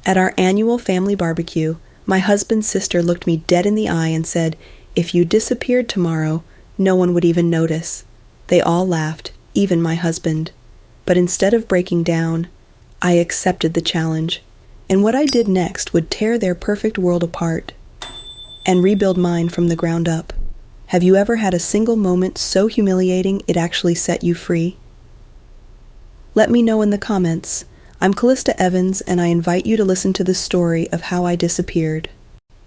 At our annual family barbecue, my husband's sister looked me dead in the eye and said, "If you disappeared tomorrow, no one would even notice." They all laughed, even my husband. But instead of breaking down, I accepted the challenge. And what I did next would tear their perfect world apart and rebuild mine from the ground up. Have you ever had a single moment so humiliating it actually set you free? Let me know in the comments. I'm Callista Evans, and I invite you to listen to the story of how I disappeared.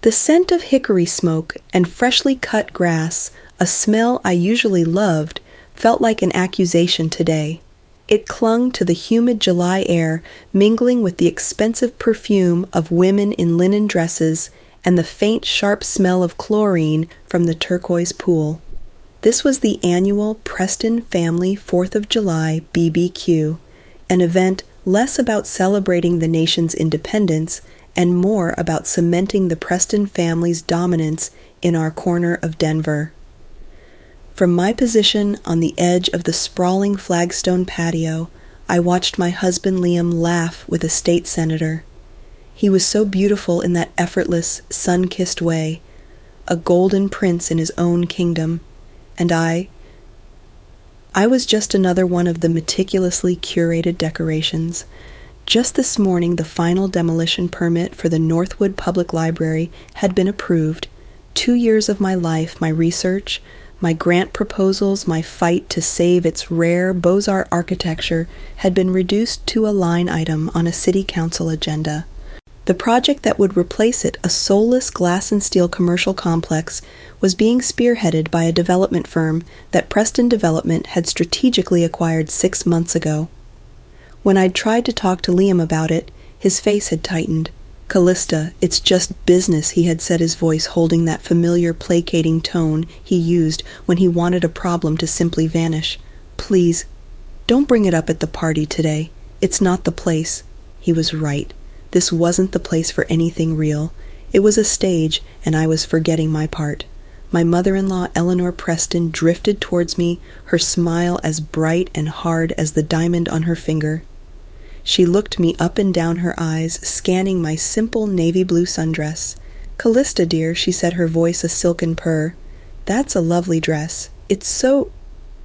The scent of hickory smoke and freshly cut grass, a smell I usually loved, felt like an accusation today. It clung to the humid July air, mingling with the expensive perfume of women in linen dresses and the faint, sharp smell of chlorine from the turquoise pool. This was the annual Preston Family 4th of July BBQ, an event less about celebrating the nation's independence and more about cementing the Preston family's dominance in our corner of Denver. From my position on the edge of the sprawling flagstone patio, I watched my husband Liam laugh with a state senator. He was so beautiful in that effortless, sun-kissed way, a golden prince in his own kingdom, and I was just another one of the meticulously curated decorations. Just this morning, the final demolition permit for the Northwood Public Library had been approved. 2 years of my life, my research, my grant proposals, my fight to save its rare Beaux-Arts architecture had been reduced to a line item on a city council agenda. The project that would replace it, a soulless glass and steel commercial complex, was being spearheaded by a development firm that Preston Development had strategically acquired 6 months ago. When I'd tried to talk to Liam about it, his face had tightened. "Callista, it's just business," he had said, his voice holding that familiar placating tone he used when he wanted a problem to simply vanish. "Please, don't bring it up at the party today. It's not the place." He was right. This wasn't the place for anything real. It was a stage, and I was forgetting my part. My mother-in-law, Eleanor Preston, drifted towards me, her smile as bright and hard as the diamond on her finger. She looked me up and down her eyes, scanning my simple navy blue sundress. "Callista, dear," she said, her voice a silken purr. "That's a lovely dress. It's so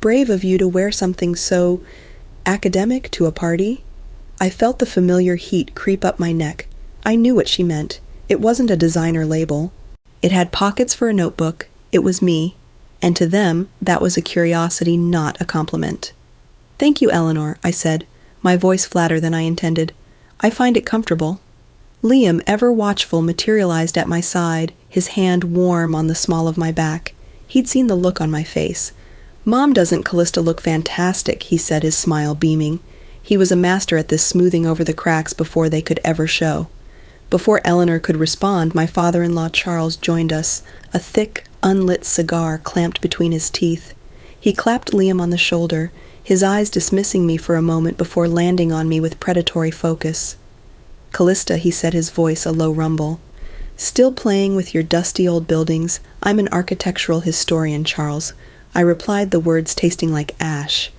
brave of you to wear something so academic to a party." I felt the familiar heat creep up my neck. I knew what she meant. It wasn't a designer label. It had pockets for a notebook. It was me. And to them, that was a curiosity, not a compliment. "Thank you, Eleanor," I said, my voice flatter than I intended. "I find it comfortable." Liam, ever watchful, materialized at my side, his hand warm on the small of my back. He'd seen the look on my face. "Mom, doesn't Callista look fantastic?" he said, his smile beaming. He was a master at this, smoothing over the cracks before they could ever show. Before Eleanor could respond, my father-in-law Charles joined us, a thick, unlit cigar clamped between his teeth. He clapped Liam on the shoulder, his eyes dismissing me for a moment before landing on me with predatory focus. "Callista," he said, his voice a low rumble. "Still playing with your dusty old buildings? I'm an architectural historian, Charles." I replied, the words tasting like ash.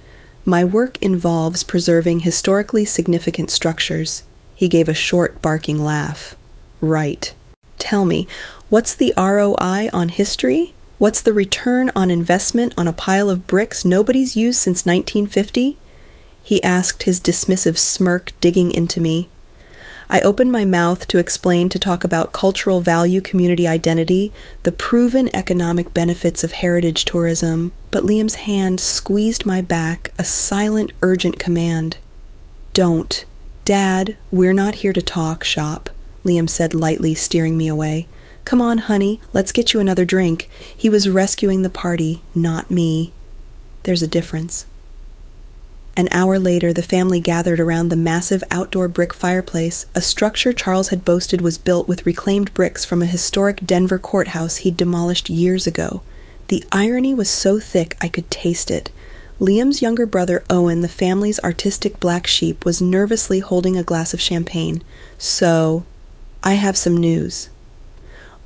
"My work involves preserving historically significant structures." He gave a short, barking laugh. "Right. Tell me, what's the ROI on history? What's the return on investment on a pile of bricks nobody's used since 1950? He asked, his dismissive smirk digging into me. I opened my mouth to explain, to talk about cultural value, community identity, the proven economic benefits of heritage tourism, but Liam's hand squeezed my back, a silent, urgent command. "Don't. Dad, we're not here to talk shop," Liam said lightly, steering me away. "Come on, honey, let's get you another drink." He was rescuing the party, not me. There's a difference. An hour later, the family gathered around the massive outdoor brick fireplace. A structure Charles had boasted was built with reclaimed bricks from a historic Denver courthouse he'd demolished years ago. The irony was so thick I could taste it. Liam's younger brother, Owen, the family's artistic black sheep, was nervously holding a glass of champagne. "So, I have some news."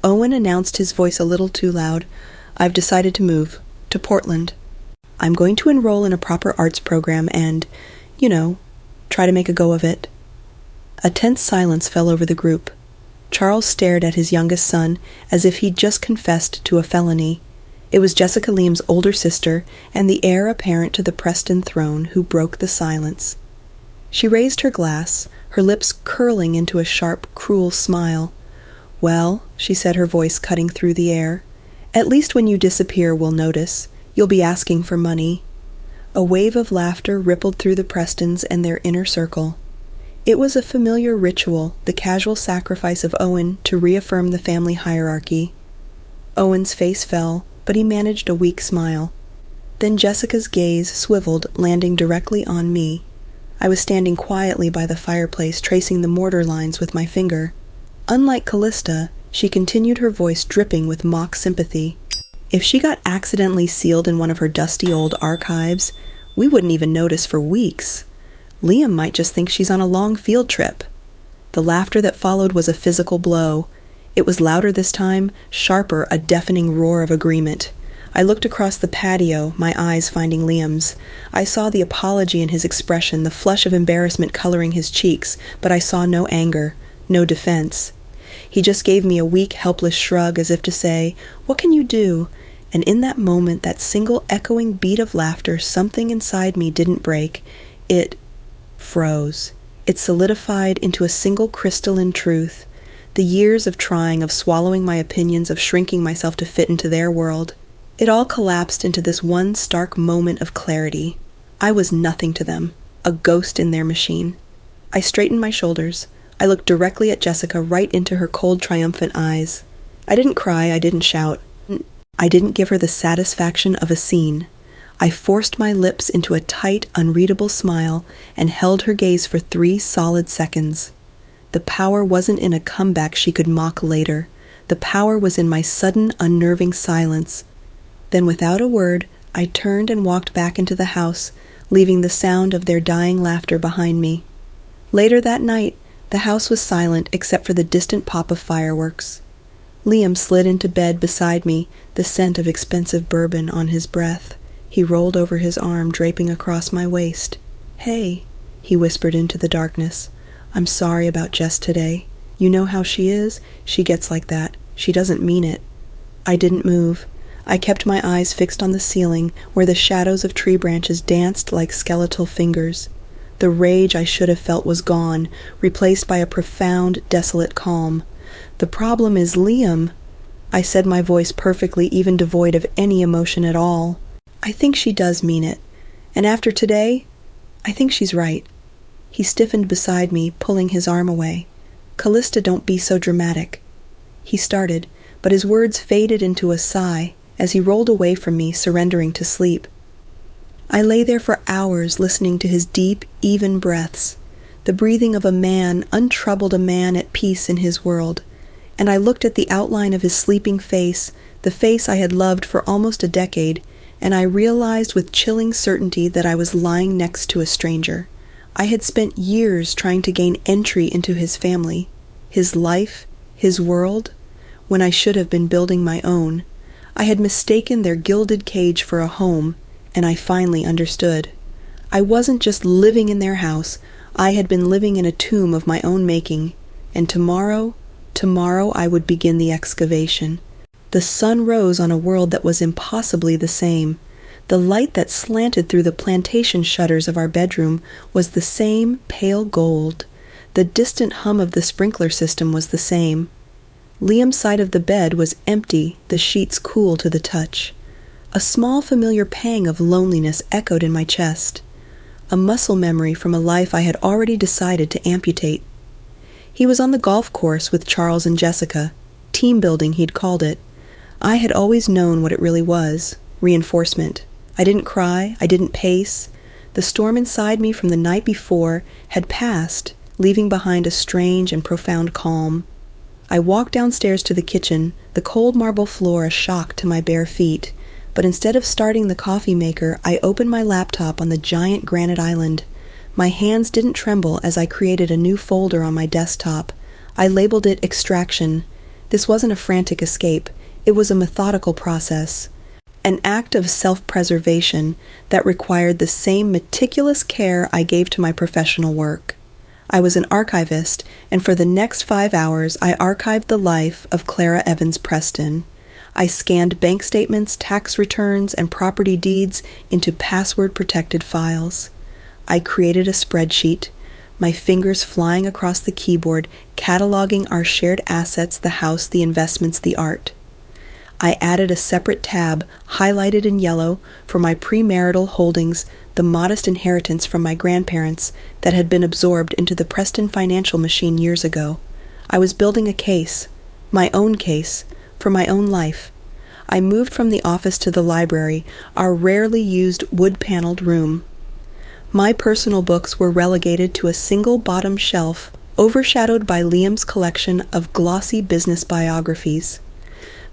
Owen announced, his voice a little too loud. "I've decided to move. To Portland. I'm going to enroll in a proper arts program and, try to make a go of it." A tense silence fell over the group. Charles stared at his youngest son as if he'd just confessed to a felony. It was Jessica Liam's older sister and the heir apparent to the Preston throne who broke the silence. She raised her glass, her lips curling into a sharp, cruel smile. "Well," she said, her voice cutting through the air, "at least when you disappear we'll notice. You'll be asking for money." A wave of laughter rippled through the Prestons and their inner circle. It was a familiar ritual, the casual sacrifice of Owen to reaffirm the family hierarchy. Owen's face fell, but he managed a weak smile. Then Jessica's gaze swiveled, landing directly on me. I was standing quietly by the fireplace, tracing the mortar lines with my finger. Unlike Callista, she continued, her voice dripping with mock sympathy. If she got accidentally sealed in one of her dusty old archives, we wouldn't even notice for weeks. Liam might just think she's on a long field trip. The laughter that followed was a physical blow. It was louder this time, sharper, a deafening roar of agreement. I looked across the patio, my eyes finding Liam's. I saw the apology in his expression, the flush of embarrassment coloring his cheeks, but I saw no anger, no defense. He just gave me a weak, helpless shrug as if to say, "What can you do?" And in that moment, that single echoing beat of laughter, something inside me didn't break. It froze. It solidified into a single crystalline truth. The years of trying, of swallowing my opinions, of shrinking myself to fit into their world. It all collapsed into this one stark moment of clarity. I was nothing to them, a ghost in their machine. I straightened my shoulders. I looked directly at Jessica, right into her cold, triumphant eyes. I didn't cry, I didn't shout. I didn't give her the satisfaction of a scene. I forced my lips into a tight, unreadable smile and held her gaze for 3 solid seconds. The power wasn't in a comeback she could mock later. The power was in my sudden, unnerving silence. Then without a word, I turned and walked back into the house, leaving the sound of their dying laughter behind me. Later that night, the house was silent except for the distant pop of fireworks. Liam slid into bed beside me, the scent of expensive bourbon on his breath. He rolled over his arm, draping across my waist. "Hey," he whispered into the darkness. "I'm sorry about Jess today. You know how she is? She gets like that. She doesn't mean it." I didn't move. I kept my eyes fixed on the ceiling, where the shadows of tree branches danced like skeletal fingers. The rage I should have felt was gone, replaced by a profound, desolate calm. "The problem is Liam," I said, my voice perfectly, even devoid of any emotion at all. "I think she does mean it. And after today, I think she's right." He stiffened beside me, pulling his arm away. "Callista, don't be so dramatic." He started, but his words faded into a sigh as he rolled away from me, surrendering to sleep. I lay there for hours listening to his deep, even breaths, the breathing of a man, untroubled, a man at peace in his world. And I looked at the outline of his sleeping face, the face I had loved for almost a decade, and I realized with chilling certainty that I was lying next to a stranger. I had spent years trying to gain entry into his family, his life, his world, when I should have been building my own. I had mistaken their gilded cage for a home, and I finally understood. I wasn't just living in their house, I had been living in a tomb of my own making, and tomorrow I would begin the excavation. The sun rose on a world that was impossibly the same. The light that slanted through the plantation shutters of our bedroom was the same pale gold. The distant hum of the sprinkler system was the same. Liam's side of the bed was empty, the sheets cool to the touch. A small familiar pang of loneliness echoed in my chest, a muscle memory from a life I had already decided to amputate. He was on the golf course with Charles and Jessica. Team building, he'd called it. I had always known what it really was, reinforcement. I didn't cry, I didn't pace. The storm inside me from the night before had passed, leaving behind a strange and profound calm. I walked downstairs to the kitchen, the cold marble floor a shock to my bare feet, but instead of starting the coffee maker, I opened my laptop on the giant granite island. My hands didn't tremble as I created a new folder on my desktop. I labeled it Extraction. This wasn't a frantic escape. It was a methodical process, an act of self-preservation that required the same meticulous care I gave to my professional work. I was an archivist, and for the next 5 hours I archived the life of Clara Evans Preston. I scanned bank statements, tax returns, and property deeds into password-protected files. I created a spreadsheet, my fingers flying across the keyboard, cataloging our shared assets, the house, the investments, the art. I added a separate tab, highlighted in yellow, for my premarital holdings, the modest inheritance from my grandparents that had been absorbed into the Preston financial machine years ago. I was building a case, my own case, for my own life. I moved from the office to the library, our rarely used wood-paneled room. My personal books were relegated to a single bottom shelf, overshadowed by Liam's collection of glossy business biographies.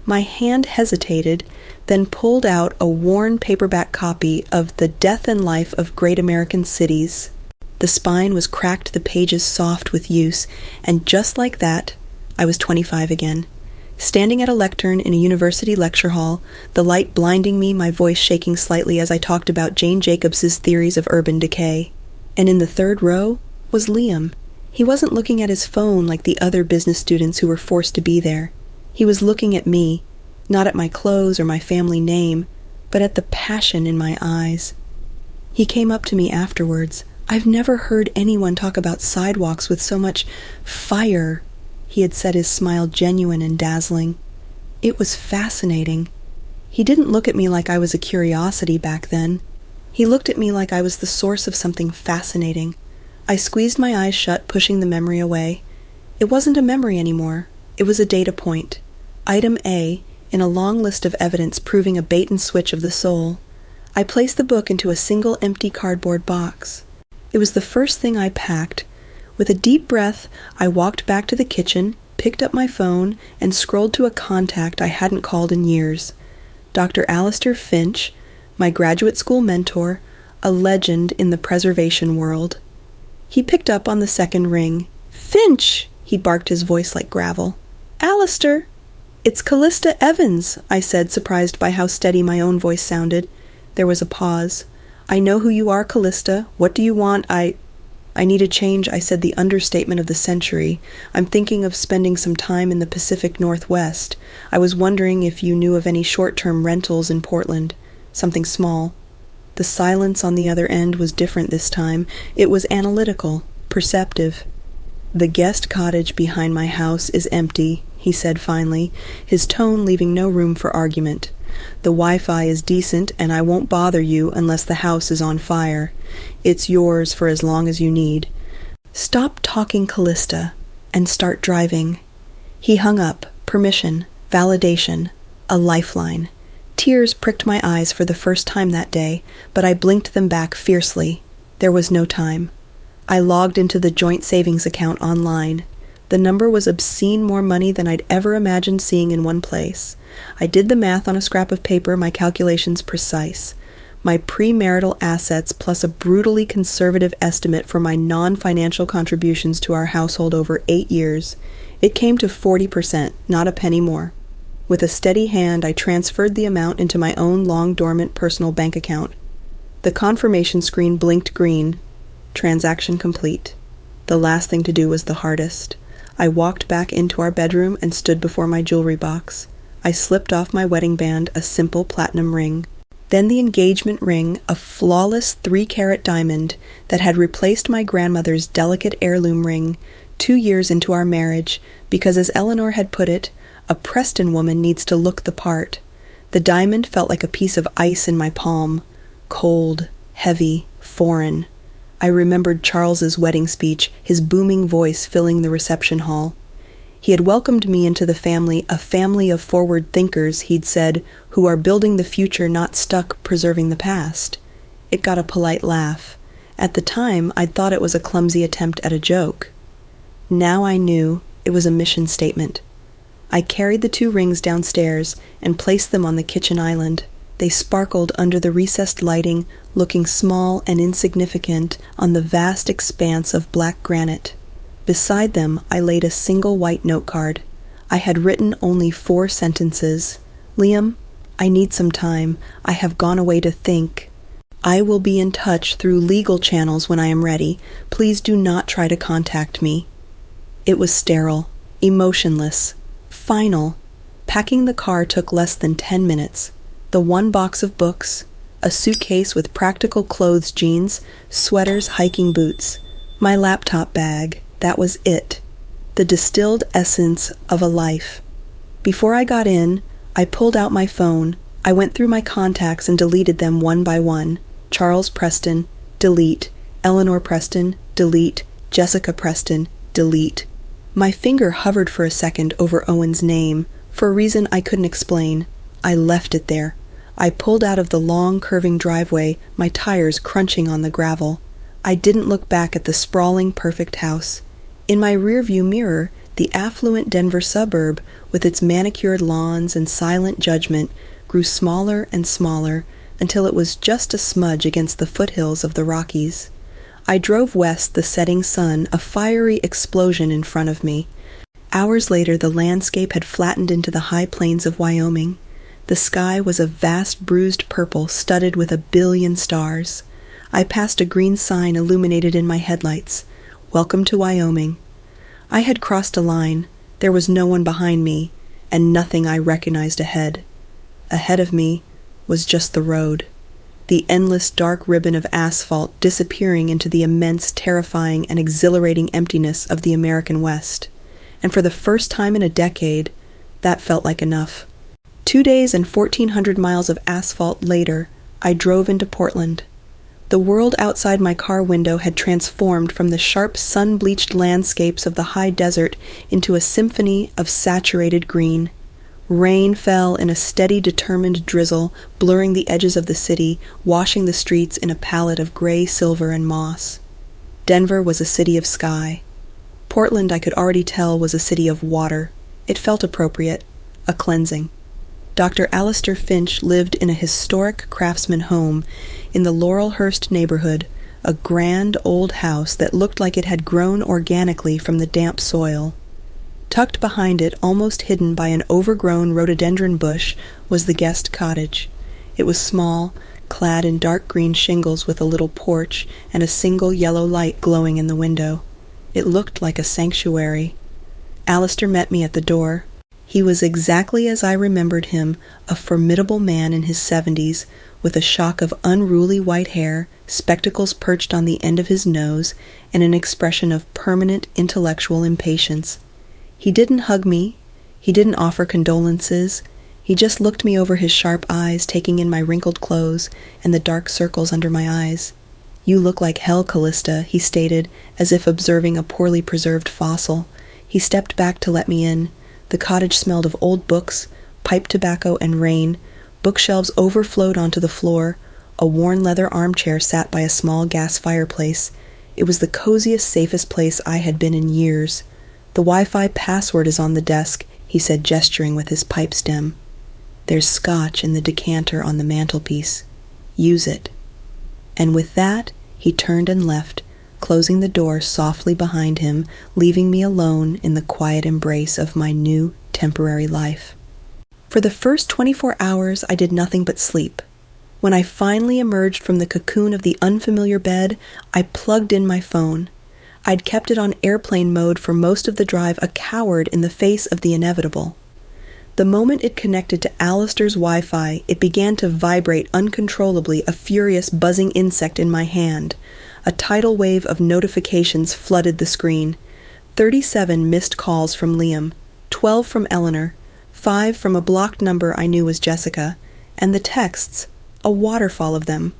My hand hesitated, then pulled out a worn paperback copy of The Death and Life of Great American Cities. The spine was cracked, the pages soft with use, and just like that, I was 25 again. Standing at a lectern in a university lecture hall, the light blinding me, my voice shaking slightly as I talked about Jane Jacobs's theories of urban decay. And in the third row was Liam. He wasn't looking at his phone like the other business students who were forced to be there. He was looking at me, not at my clothes or my family name, but at the passion in my eyes. He came up to me afterwards. I've never heard anyone talk about sidewalks with so much fire. He had said, his smile genuine and dazzling. It was fascinating. He didn't look at me like I was a curiosity back then. He looked at me like I was the source of something fascinating. I squeezed my eyes shut, pushing the memory away. It wasn't a memory anymore. It was a data point. Item A, in a long list of evidence proving a bait and switch of the soul. I placed the book into a single empty cardboard box. It was the first thing I packed. With a deep breath, I walked back to the kitchen, picked up my phone, and scrolled to a contact I hadn't called in years. Dr. Alistair Finch, my graduate school mentor, a legend in the preservation world. He picked up on the second ring. "Finch!" he barked, his voice like gravel. "Alistair!" "It's Callista Evans," I said, surprised by how steady my own voice sounded. There was a pause. "I know who you are, Callista. What do you want? I need a change," I said, the understatement of the century. "I'm thinking of spending some time in the Pacific Northwest. I was wondering if you knew of any short-term rentals in Portland. Something small." The silence on the other end was different this time. It was analytical, perceptive. "The guest cottage behind my house is empty," he said finally, his tone leaving no room for argument. "The Wi-Fi is decent, and I won't bother you unless the house is on fire. It's yours for as long as you need. Stop talking, Callista, and start driving." He hung up. Permission, validation, a lifeline. Tears pricked my eyes for the first time that day, but I blinked them back fiercely. There was no time. I logged into the joint savings account online. The number was obscene more money than I'd ever imagined seeing in one place. I did the math on a scrap of paper, my calculations precise. My premarital assets plus a brutally conservative estimate for my non-financial contributions to our household over 8 years. It came to 40%, not a penny more. With a steady hand, I transferred the amount into my own long-dormant personal bank account. The confirmation screen blinked green. Transaction complete. The last thing to do was the hardest. I walked back into our bedroom and stood before my jewelry box. I slipped off my wedding band, a simple platinum ring. Then the engagement ring, a flawless 3-carat diamond that had replaced my grandmother's delicate heirloom ring 2 years into our marriage, because as Eleanor had put it, a Preston woman needs to look the part. The diamond felt like a piece of ice in my palm, cold, heavy, foreign. I remembered Charles's wedding speech, his booming voice filling the reception hall. He had welcomed me into the family, a family of forward thinkers, he'd said, who are building the future, not stuck preserving the past. It got a polite laugh. At the time, I'd thought it was a clumsy attempt at a joke. Now I knew it was a mission statement. I carried the 2 rings downstairs and placed them on the kitchen island. They sparkled under the recessed lighting, looking small and insignificant on the vast expanse of black granite. Beside them, I laid a single white note card. I had written only 4 sentences. "Liam, I need some time. I have gone away to think." I will be in touch through legal channels when I am ready. Please do not try to contact me. It was sterile, emotionless, final. Packing the car took less than 10 minutes. The one box of books, a suitcase with practical clothes, jeans, sweaters, hiking boots, my laptop bag, that was it. The distilled essence of a life. Before I got in, I pulled out my phone. I went through my contacts and deleted them one by one. Charles Preston, delete. Eleanor Preston, delete. Jessica Preston, delete. My finger hovered for a second over Owen's name, for a reason I couldn't explain. I left it there. I pulled out of the long, curving driveway, my tires crunching on the gravel. I didn't look back at the sprawling, perfect house. In my rearview mirror, the affluent Denver suburb, with its manicured lawns and silent judgment, grew smaller and smaller until it was just a smudge against the foothills of the Rockies. I drove west, the setting sun, a fiery explosion in front of me. Hours later, the landscape had flattened into the high plains of Wyoming. The sky was a vast bruised purple studded with 1 billion stars. I passed a green sign illuminated in my headlights. Welcome to Wyoming. I had crossed a line. There was no one behind me, and nothing I recognized ahead. Ahead of me was just the road, the endless dark ribbon of asphalt disappearing into the immense, terrifying, and exhilarating emptiness of the American West. And for the first time in a decade, that felt like enough. 2 days and 1,400 miles of asphalt later, I drove into Portland. The world outside my car window had transformed from the sharp sun-bleached landscapes of the high desert into a symphony of saturated green. Rain fell in a steady, determined drizzle, blurring the edges of the city, washing the streets in a palette of gray, silver, and moss. Denver was a city of sky. Portland, I could already tell, was a city of water. It felt appropriate, a cleansing. Dr. Alistair Finch lived in a historic craftsman home in the Laurelhurst neighborhood, a grand old house that looked like it had grown organically from the damp soil. Tucked behind it, almost hidden by an overgrown rhododendron bush, was the guest cottage. It was small, clad in dark green shingles with a little porch and a single yellow light glowing in the window. It looked like a sanctuary. Alistair met me at the door. He was exactly as I remembered him, a formidable man in his 70s, with a shock of unruly white hair, spectacles perched on the end of his nose, and an expression of permanent intellectual impatience. He didn't hug me. He didn't offer condolences. He just looked me over his sharp eyes, taking in my wrinkled clothes and the dark circles under my eyes. "You look like hell, Callista," he stated, as if observing a poorly preserved fossil. He stepped back to let me in. The cottage smelled of old books, pipe tobacco, and rain. Bookshelves overflowed onto the floor. A worn leather armchair sat by a small gas fireplace. It was the coziest, safest place I had been in years. "The Wi-Fi password is on the desk," he said, gesturing with his pipe stem. "There's scotch in the decanter on the mantelpiece. Use it." And with that, he turned and left, closing the door softly behind him, leaving me alone in the quiet embrace of my new, temporary life. For the first 24 hours, I did nothing but sleep. When I finally emerged from the cocoon of the unfamiliar bed, I plugged in my phone. I'd kept it on airplane mode for most of the drive, a coward in the face of the inevitable. The moment it connected to Alistair's Wi-Fi, it began to vibrate uncontrollably, a furious, buzzing insect in my hand. A tidal wave of notifications flooded the screen. 37 missed calls from Liam, 12 from Eleanor, 5 from a blocked number I knew was Jessica, and the texts, a waterfall of them.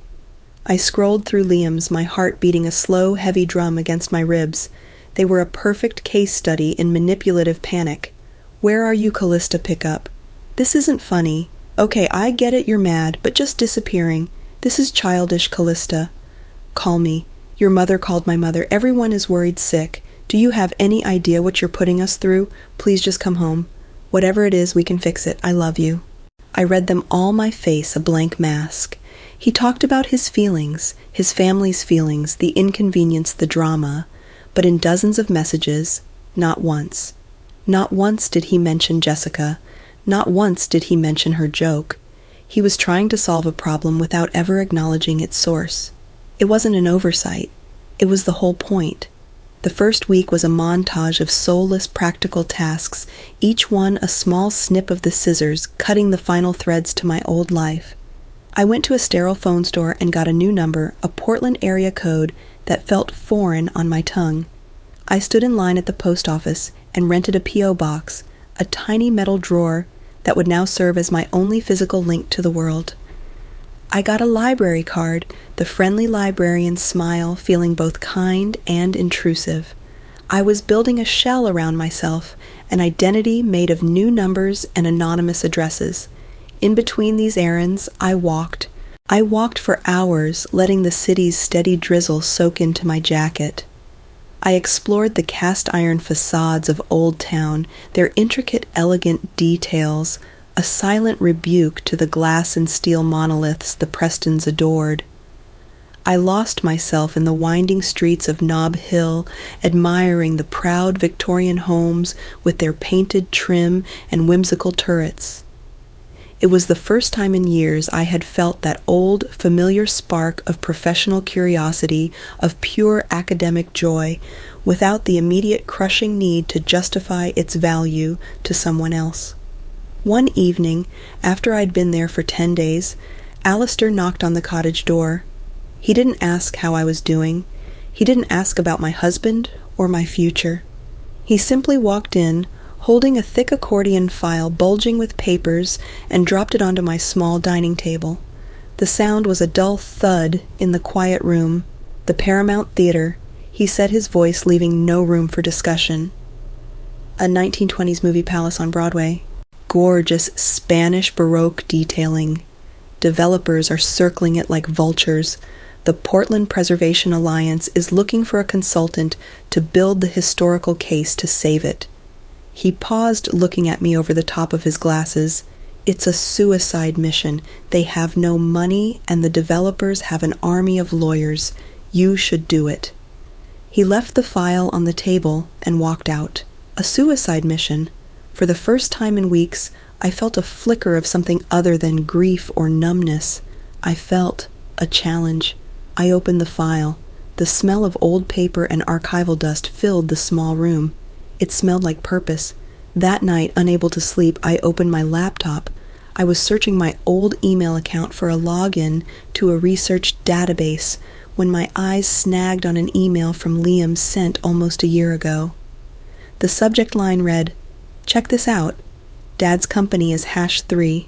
I scrolled through Liam's, my heart beating a slow, heavy drum against my ribs. They were a perfect case study in manipulative panic. "Where are you, Callista? Pick up. This isn't funny. Okay, I get it, you're mad, but just disappearing. This is childish, Callista. Call me. Your mother called my mother. Everyone is worried sick. Do you have any idea what you're putting us through? Please just come home. Whatever it is, we can fix it. I love you." I read them all, my face a blank mask. He talked about his feelings, his family's feelings, the inconvenience, the drama, but in dozens of messages, not once. Not once did he mention Jessica. Not once did he mention her joke. He was trying to solve a problem without ever acknowledging its source. It wasn't an oversight. It was the whole point. The first week was a montage of soulless practical tasks, each one a small snip of the scissors cutting the final threads to my old life. I went to a sterile phone store and got a new number, a Portland area code that felt foreign on my tongue. I stood in line at the post office and rented a P.O. box, a tiny metal drawer that would now serve as my only physical link to the world. I got a library card, the friendly librarian's smile feeling both kind and intrusive. I was building a shell around myself, an identity made of new numbers and anonymous addresses. In between these errands, I walked. I walked for hours, letting the city's steady drizzle soak into my jacket. I explored the cast-iron facades of Old Town, their intricate, elegant details, a silent rebuke to the glass and steel monoliths the Prestons adored. I lost myself in the winding streets of Nob Hill, admiring the proud Victorian homes with their painted trim and whimsical turrets. It was the first time in years I had felt that old, familiar spark of professional curiosity, of pure academic joy, without the immediate crushing need to justify its value to someone else. One evening, after I'd been there for 10 days, Alistair knocked on the cottage door. He didn't ask how I was doing. He didn't ask about my husband or my future. He simply walked in, holding a thick accordion file bulging with papers, and dropped it onto my small dining table. The sound was a dull thud in the quiet room. The Paramount Theater, he said, his voice leaving no room for discussion. A 1920s movie palace on Broadway. Gorgeous Spanish Baroque detailing. Developers are circling it like vultures. The Portland Preservation Alliance is looking for a consultant to build the historical case to save it. He paused, looking at me over the top of his glasses. It's a suicide mission. They have no money, and the developers have an army of lawyers. You should do it. He left the file on the table and walked out. A suicide mission? For the first time in weeks, I felt a flicker of something other than grief or numbness. I felt a challenge. I opened the file. The smell of old paper and archival dust filled the small room. It smelled like purpose. That night, unable to sleep, I opened my laptop. I was searching my old email account for a login to a research database when my eyes snagged on an email from Liam sent almost a year ago. The subject line read, "Check this out. Dad's company is #3.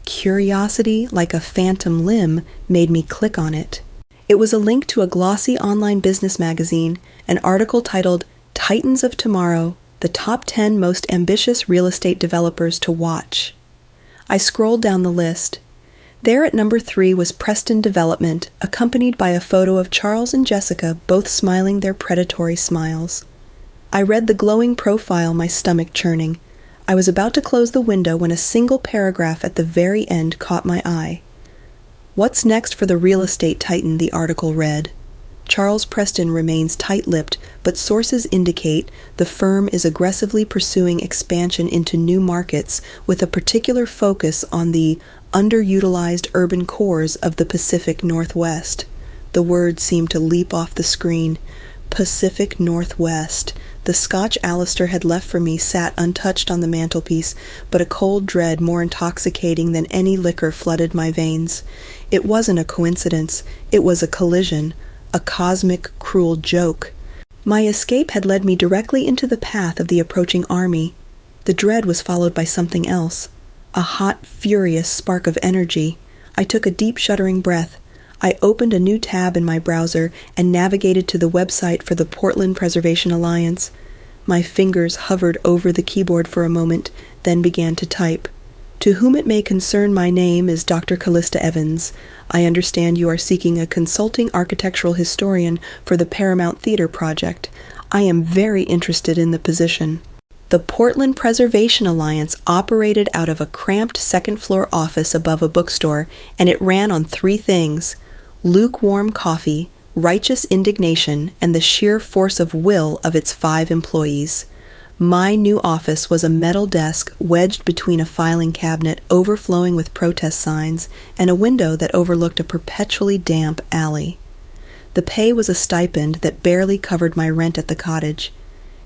Curiosity, like a phantom limb, made me click on it. It was a link to a glossy online business magazine, an article titled Titans of Tomorrow, the top 10 most ambitious real estate developers to watch. I scrolled down the list. There at number 3 was Preston Development, accompanied by a photo of Charles and Jessica, both smiling their predatory smiles. I read the glowing profile, my stomach churning. I was about to close the window when a single paragraph at the very end caught my eye. What's next for the real estate titan, the article read. Charles Preston remains tight-lipped, but sources indicate the firm is aggressively pursuing expansion into new markets with a particular focus on the underutilized urban cores of the Pacific Northwest. The words seemed to leap off the screen. Pacific Northwest. The Scotch Alistair had left for me sat untouched on the mantelpiece, but a cold dread more intoxicating than any liquor flooded my veins. It wasn't a coincidence. It was a collision. A cosmic, cruel joke. My escape had led me directly into the path of the approaching army. The dread was followed by something else. A hot, furious spark of energy. I took a deep, shuddering breath. I opened a new tab in my browser and navigated to the website for the Portland Preservation Alliance. My fingers hovered over the keyboard for a moment, then began to type. To whom it may concern, my name is Dr. Callista Evans. I understand you are seeking a consulting architectural historian for the Paramount Theater project. I am very interested in the position. The Portland Preservation Alliance operated out of a cramped second-floor office above a bookstore, and it ran on 3 things: lukewarm coffee, righteous indignation, and the sheer force of will of its 5 employees. My new office was a metal desk wedged between a filing cabinet overflowing with protest signs and a window that overlooked a perpetually damp alley. The pay was a stipend that barely covered my rent at the cottage,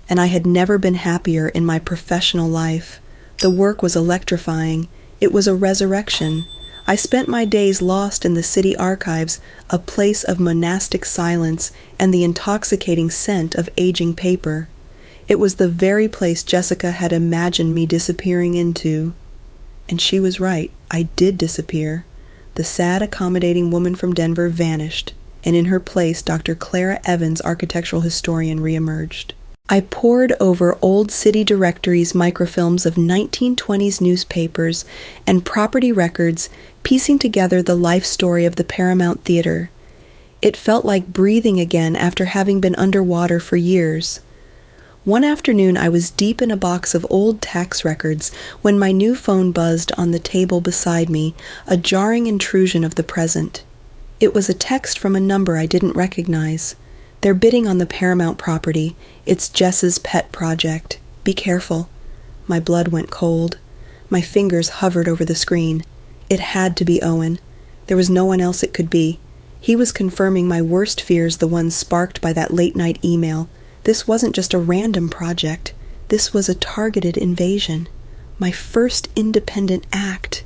and I had never been happier in my professional life. The work was electrifying. It was a resurrection. I spent my days lost in the city archives, a place of monastic silence and the intoxicating scent of aging paper. It was the very place Jessica had imagined me disappearing into. And she was right. I did disappear. The sad, accommodating woman from Denver vanished, and in her place Dr. Clara Evans, architectural historian, reemerged. I pored over old city directories, microfilms of 1920s newspapers, and property records, piecing together the life story of the Paramount Theater. It felt like breathing again after having been underwater for years. One afternoon I was deep in a box of old tax records when my new phone buzzed on the table beside me, a jarring intrusion of the present. It was a text from a number I didn't recognize. They're bidding on the Paramount property. It's Jess's pet project. Be careful. My blood went cold. My fingers hovered over the screen. It had to be Owen. There was no one else it could be. He was confirming my worst fears, the ones sparked by that late-night email. This wasn't just a random project. This was a targeted invasion. My first independent act.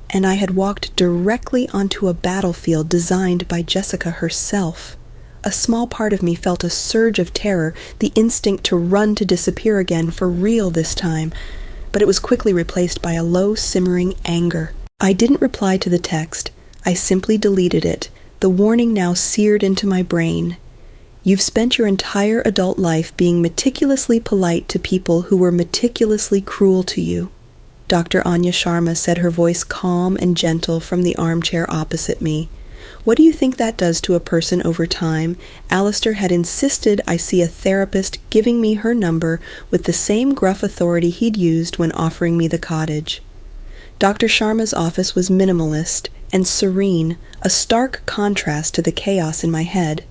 And I had walked directly onto a battlefield designed by Jessica herself. A small part of me felt a surge of terror, the instinct to run, to disappear again, for real this time, but it was quickly replaced by a low, simmering anger. I didn't reply to the text. I simply deleted it, the warning now seared into my brain. You've spent your entire adult life being meticulously polite to people who were meticulously cruel to you. Dr. Anya Sharma said, her voice calm and gentle from the armchair opposite me. What do you think that does to a person over time? Alistair had insisted I see a therapist, giving me her number with the same gruff authority he'd used when offering me the cottage. Dr. Sharma's office was minimalist and serene, a stark contrast to the chaos in my head.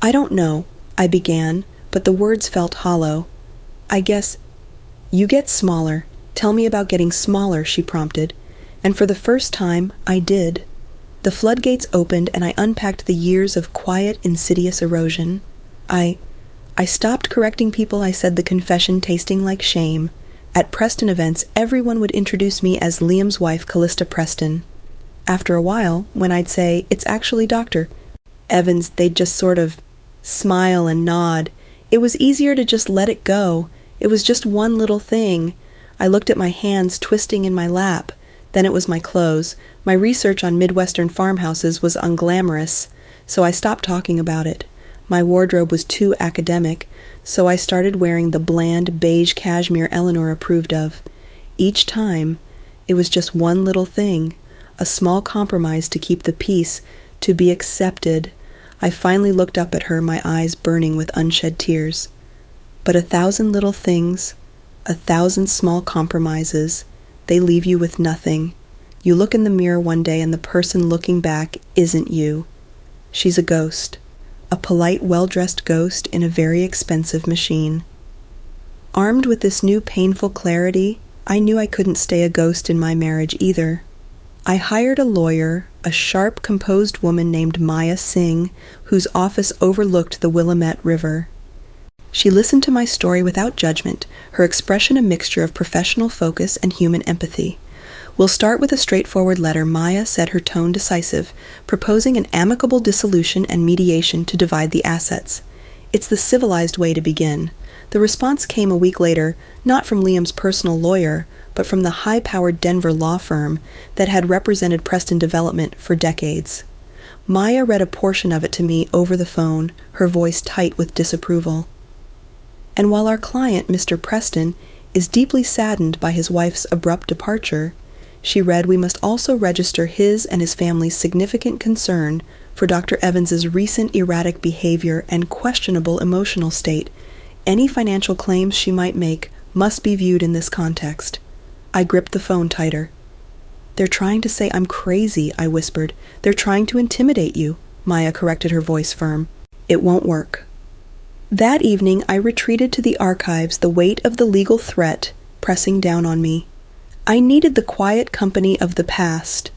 I don't know, I began, but the words felt hollow. I guess, you get smaller. Tell me about getting smaller, she prompted, and for the first time, I did. The floodgates opened and I unpacked the years of quiet, insidious erosion. I stopped correcting people. I said the confession tasting like shame. At Preston events, everyone would introduce me as Liam's wife, Callista Preston. After a while, when I'd say, it's actually Dr. Evans, they'd just sort of smile and nod. It was easier to just let it go. It was just one little thing. I looked at my hands twisting in my lap. Then it was my clothes. My research on Midwestern farmhouses was unglamorous, so I stopped talking about it. My wardrobe was too academic, so I started wearing the bland beige cashmere Eleanor approved of. Each time, it was just one little thing, a small compromise to keep the peace, to be accepted. I finally looked up at her, my eyes burning with unshed tears. But 1,000 little things, 1,000 small compromises, they leave you with nothing. You look in the mirror one day and the person looking back isn't you. She's a ghost. A polite, well-dressed ghost in a very expensive machine. Armed with this new painful clarity, I knew I couldn't stay a ghost in my marriage either. I hired a lawyer, a sharp, composed woman named Maya Singh, whose office overlooked the Willamette River. She listened to my story without judgment, her expression a mixture of professional focus and human empathy. We'll start with a straightforward letter, Maya said, her tone decisive, proposing an amicable dissolution and mediation to divide the assets. It's the civilized way to begin. The response came a week later, not from Liam's personal lawyer, but from the high-powered Denver law firm that had represented Preston Development for decades. Maya read a portion of it to me over the phone, her voice tight with disapproval. And while our client, Mr. Preston, is deeply saddened by his wife's abrupt departure, she read, we must also register his and his family's significant concern for Dr. Evans's recent erratic behavior and questionable emotional state. Any financial claims she might make must be viewed in this context. I gripped the phone tighter. They're trying to say I'm crazy, I whispered. They're trying to intimidate you, Maya corrected, her voice firm. It won't work. That evening I retreated to the archives, the weight of the legal threat pressing down on me. I needed the quiet company of the past.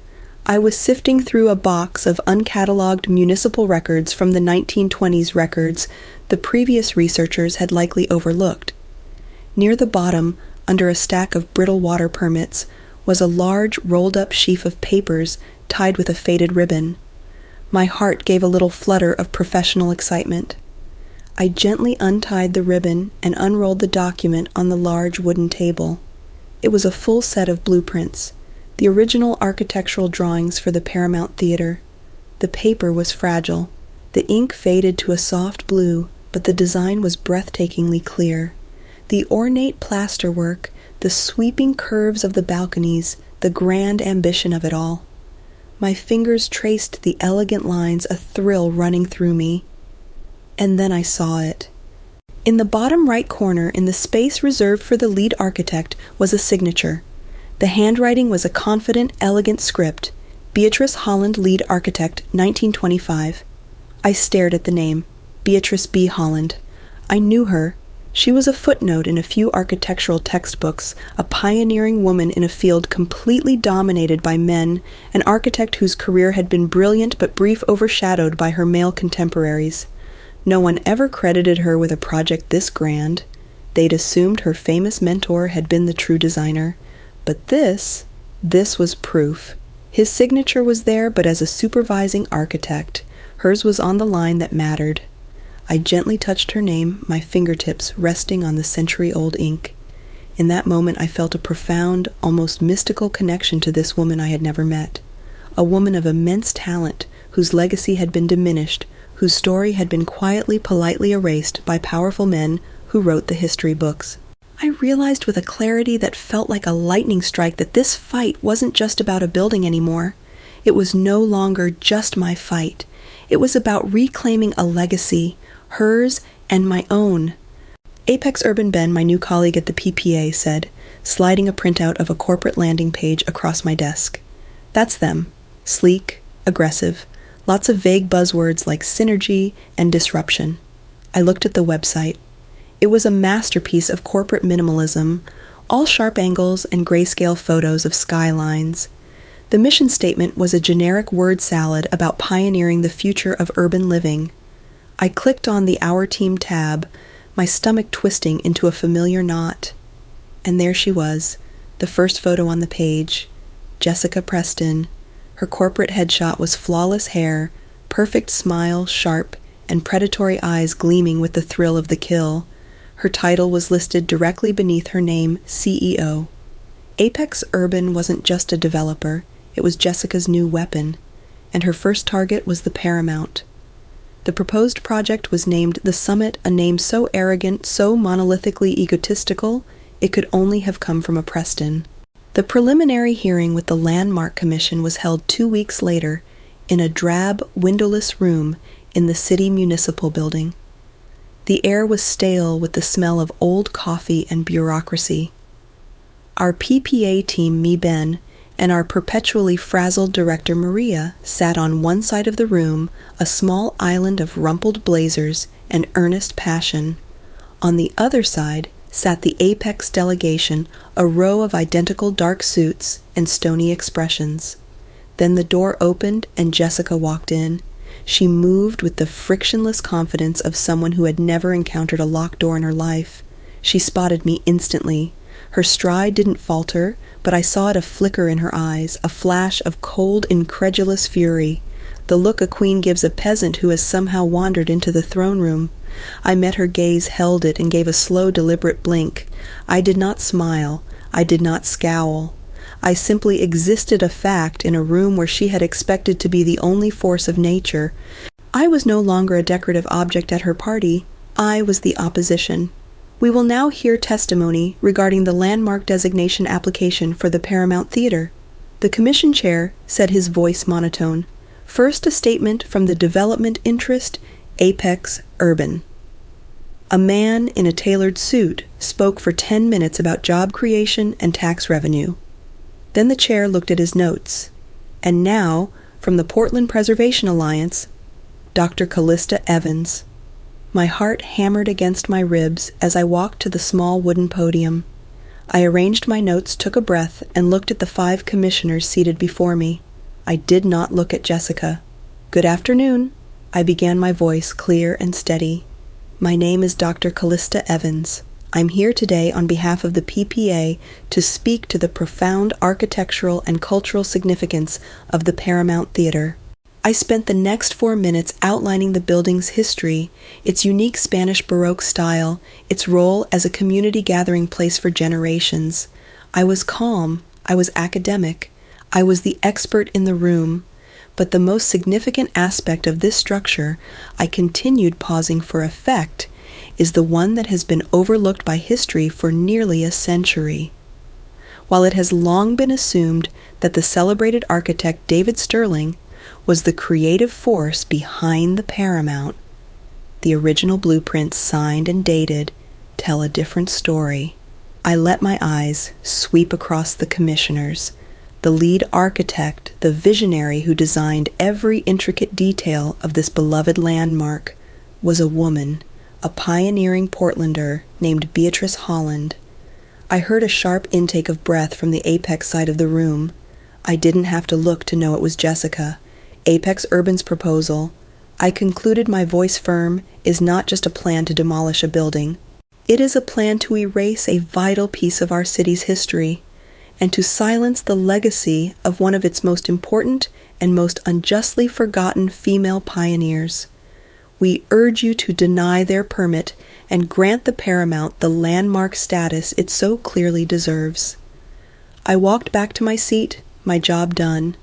I was sifting through a box of uncatalogued municipal records from the 1920s records the previous researchers had likely overlooked. Near the bottom, under a stack of brittle water permits, was a large rolled-up sheaf of papers tied with a faded ribbon. My heart gave a little flutter of professional excitement. I gently untied the ribbon and unrolled the document on the large wooden table. It was a full set of blueprints, the original architectural drawings for the Paramount Theater. The paper was fragile. The ink faded to a soft blue, but the design was breathtakingly clear. The ornate plasterwork, the sweeping curves of the balconies, the grand ambition of it all. My fingers traced the elegant lines, a thrill running through me. And then I saw it. In the bottom right corner, in the space reserved for the lead architect, was a signature. The handwriting was a confident, elegant script. Beatrice Holland, lead architect, 1925. I stared at the name. Beatrice B. Holland. I knew her. She was a footnote in a few architectural textbooks, a pioneering woman in a field completely dominated by men, an architect whose career had been brilliant but brief, overshadowed by her male contemporaries. No one ever credited her with a project this grand. They'd assumed her famous mentor had been the true designer. But this was proof. His signature was there, but as a supervising architect. Hers was on the line that mattered. I gently touched her name, my fingertips resting on the century-old ink. In that moment I felt a profound, almost mystical connection to this woman I had never met. A woman of immense talent, whose legacy had been diminished, whose story had been quietly, politely erased by powerful men who wrote the history books. I realized with a clarity that felt like a lightning strike that this fight wasn't just about a building anymore. It was no longer just my fight. It was about reclaiming a legacy, hers and my own. Apex Urban Ben, my new colleague at the PPA, said, sliding a printout of a corporate landing page across my desk. That's them. Sleek, aggressive, lots of vague buzzwords like synergy and disruption. I looked at the website. It was a masterpiece of corporate minimalism, all sharp angles and grayscale photos of skylines. The mission statement was a generic word salad about pioneering the future of urban living. I clicked on the Our Team tab, my stomach twisting into a familiar knot. And there she was, the first photo on the page, Jessica Preston. Her corporate headshot was flawless hair, perfect smile, sharp, and predatory eyes gleaming with the thrill of the kill. Her title was listed directly beneath her name, CEO. Apex Urban wasn't just a developer, it was Jessica's new weapon, and her first target was the Paramount. The proposed project was named The Summit, a name so arrogant, so monolithically egotistical, it could only have come from a Preston. The preliminary hearing with the Landmark Commission was held 2 weeks later in a drab, windowless room in the city municipal building. The air was stale with the smell of old coffee and bureaucracy. Our PPA team, me Ben, and our perpetually frazzled director Maria sat on one side of the room, a small island of rumpled blazers and earnest passion. On the other side sat the Apex delegation, a row of identical dark suits and stony expressions. Then the door opened and Jessica walked in. She moved with the frictionless confidence of someone who had never encountered a locked door in her life. She spotted me instantly. Her stride didn't falter, but I saw it a flicker in her eyes, a flash of cold, incredulous fury, the look a queen gives a peasant who has somehow wandered into the throne room. I met her gaze, held it, and gave a slow, deliberate blink. I did not smile. I did not scowl. I simply existed a fact in a room where she had expected to be the only force of nature. I was no longer a decorative object at her party. I was the opposition. We will now hear testimony regarding the landmark designation application for the Paramount Theater. The commission chair said, his voice monotone. First, a statement from the development interest, Apex Urban. A man in a tailored suit spoke for 10 minutes about job creation and tax revenue. Then the chair looked at his notes. And now, from the Portland Preservation Alliance, Dr. Callista Evans. My heart hammered against my ribs as I walked to the small wooden podium. I arranged my notes, took a breath, and looked at the 5 commissioners seated before me. I did not look at Jessica. "Good afternoon," I began, my voice clear and steady. "My name is Dr. Callista Evans. I'm here today on behalf of the PPA to speak to the profound architectural and cultural significance of the Paramount Theater." I spent the next 4 minutes outlining the building's history, its unique Spanish Baroque style, its role as a community gathering place for generations. I was calm, I was academic, I was the expert in the room, but the most significant aspect of this structure, I continued pausing for effect, is the one that has been overlooked by history for nearly a century. While it has long been assumed that the celebrated architect David Stirling was the creative force behind the Paramount, the original blueprints, signed and dated, tell a different story. I let my eyes sweep across the commissioners. The lead architect, the visionary who designed every intricate detail of this beloved landmark, was a woman, a pioneering Portlander named Beatrice Holland. I heard a sharp intake of breath from the apex side of the room. I didn't have to look to know it was Jessica. Apex Urban's proposal, I concluded, my voice firm, is not just a plan to demolish a building. It is a plan to erase a vital piece of our city's history and to silence the legacy of one of its most important and most unjustly forgotten female pioneers. We urge you to deny their permit and grant the Paramount the landmark status it so clearly deserves. I walked back to my seat, my job done.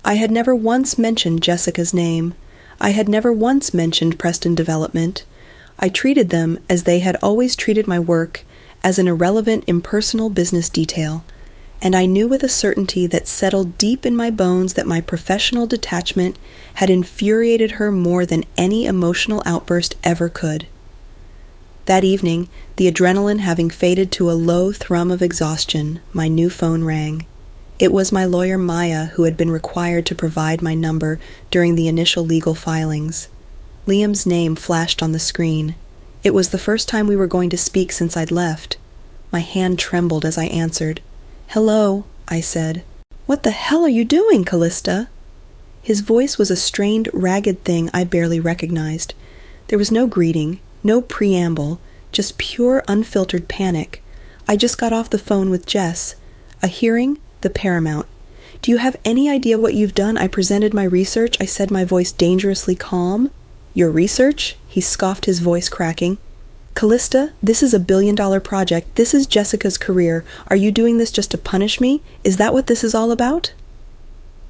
I had never once mentioned Jessica's name. I had never once mentioned Preston Development. I treated them as they had always treated my work, as an irrelevant, impersonal business detail, and I knew with a certainty that settled deep in my bones that my professional detachment had infuriated her more than any emotional outburst ever could. That evening, the adrenaline having faded to a low thrum of exhaustion, my new phone rang. It was my lawyer Maya who had been required to provide my number during the initial legal filings. Liam's name flashed on the screen. It was the first time we were going to speak since I'd left. My hand trembled as I answered. "Hello," I said. "What the hell are you doing, Callista?" His voice was a strained, ragged thing I barely recognized. There was no greeting, no preamble, just pure, unfiltered panic. I just got off the phone with Jess. A hearing? The Paramount. "Do you have any idea what you've done?" I presented my research. I said, my voice dangerously calm. "Your research?" He scoffed, his voice cracking. "Callista, this is a billion-dollar project. This is Jessica's career. Are you doing this just to punish me? Is that what this is all about?"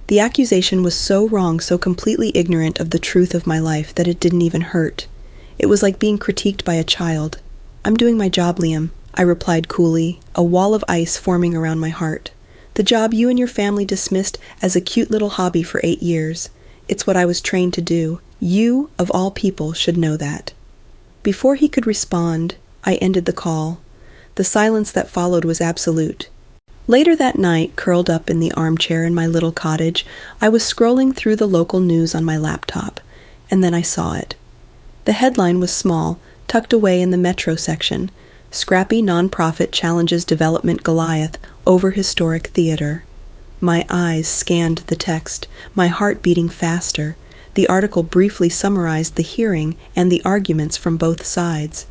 The accusation was so wrong, so completely ignorant of the truth of my life, that it didn't even hurt. It was like being critiqued by a child. "I'm doing my job, Liam," I replied coolly, a wall of ice forming around my heart. "The job you and your family dismissed as a cute little hobby for 8 years. It's what I was trained to do. You, of all people, should know that." Before he could respond, I ended the call. The silence that followed was absolute. Later that night, curled up in the armchair in my little cottage, I was scrolling through the local news on my laptop, and then I saw it. The headline was small, tucked away in the Metro section. "Scrappy nonprofit challenges development Goliath over historic theater." My eyes scanned the text, my heart beating faster. The article briefly summarized the hearing and the arguments from both sides,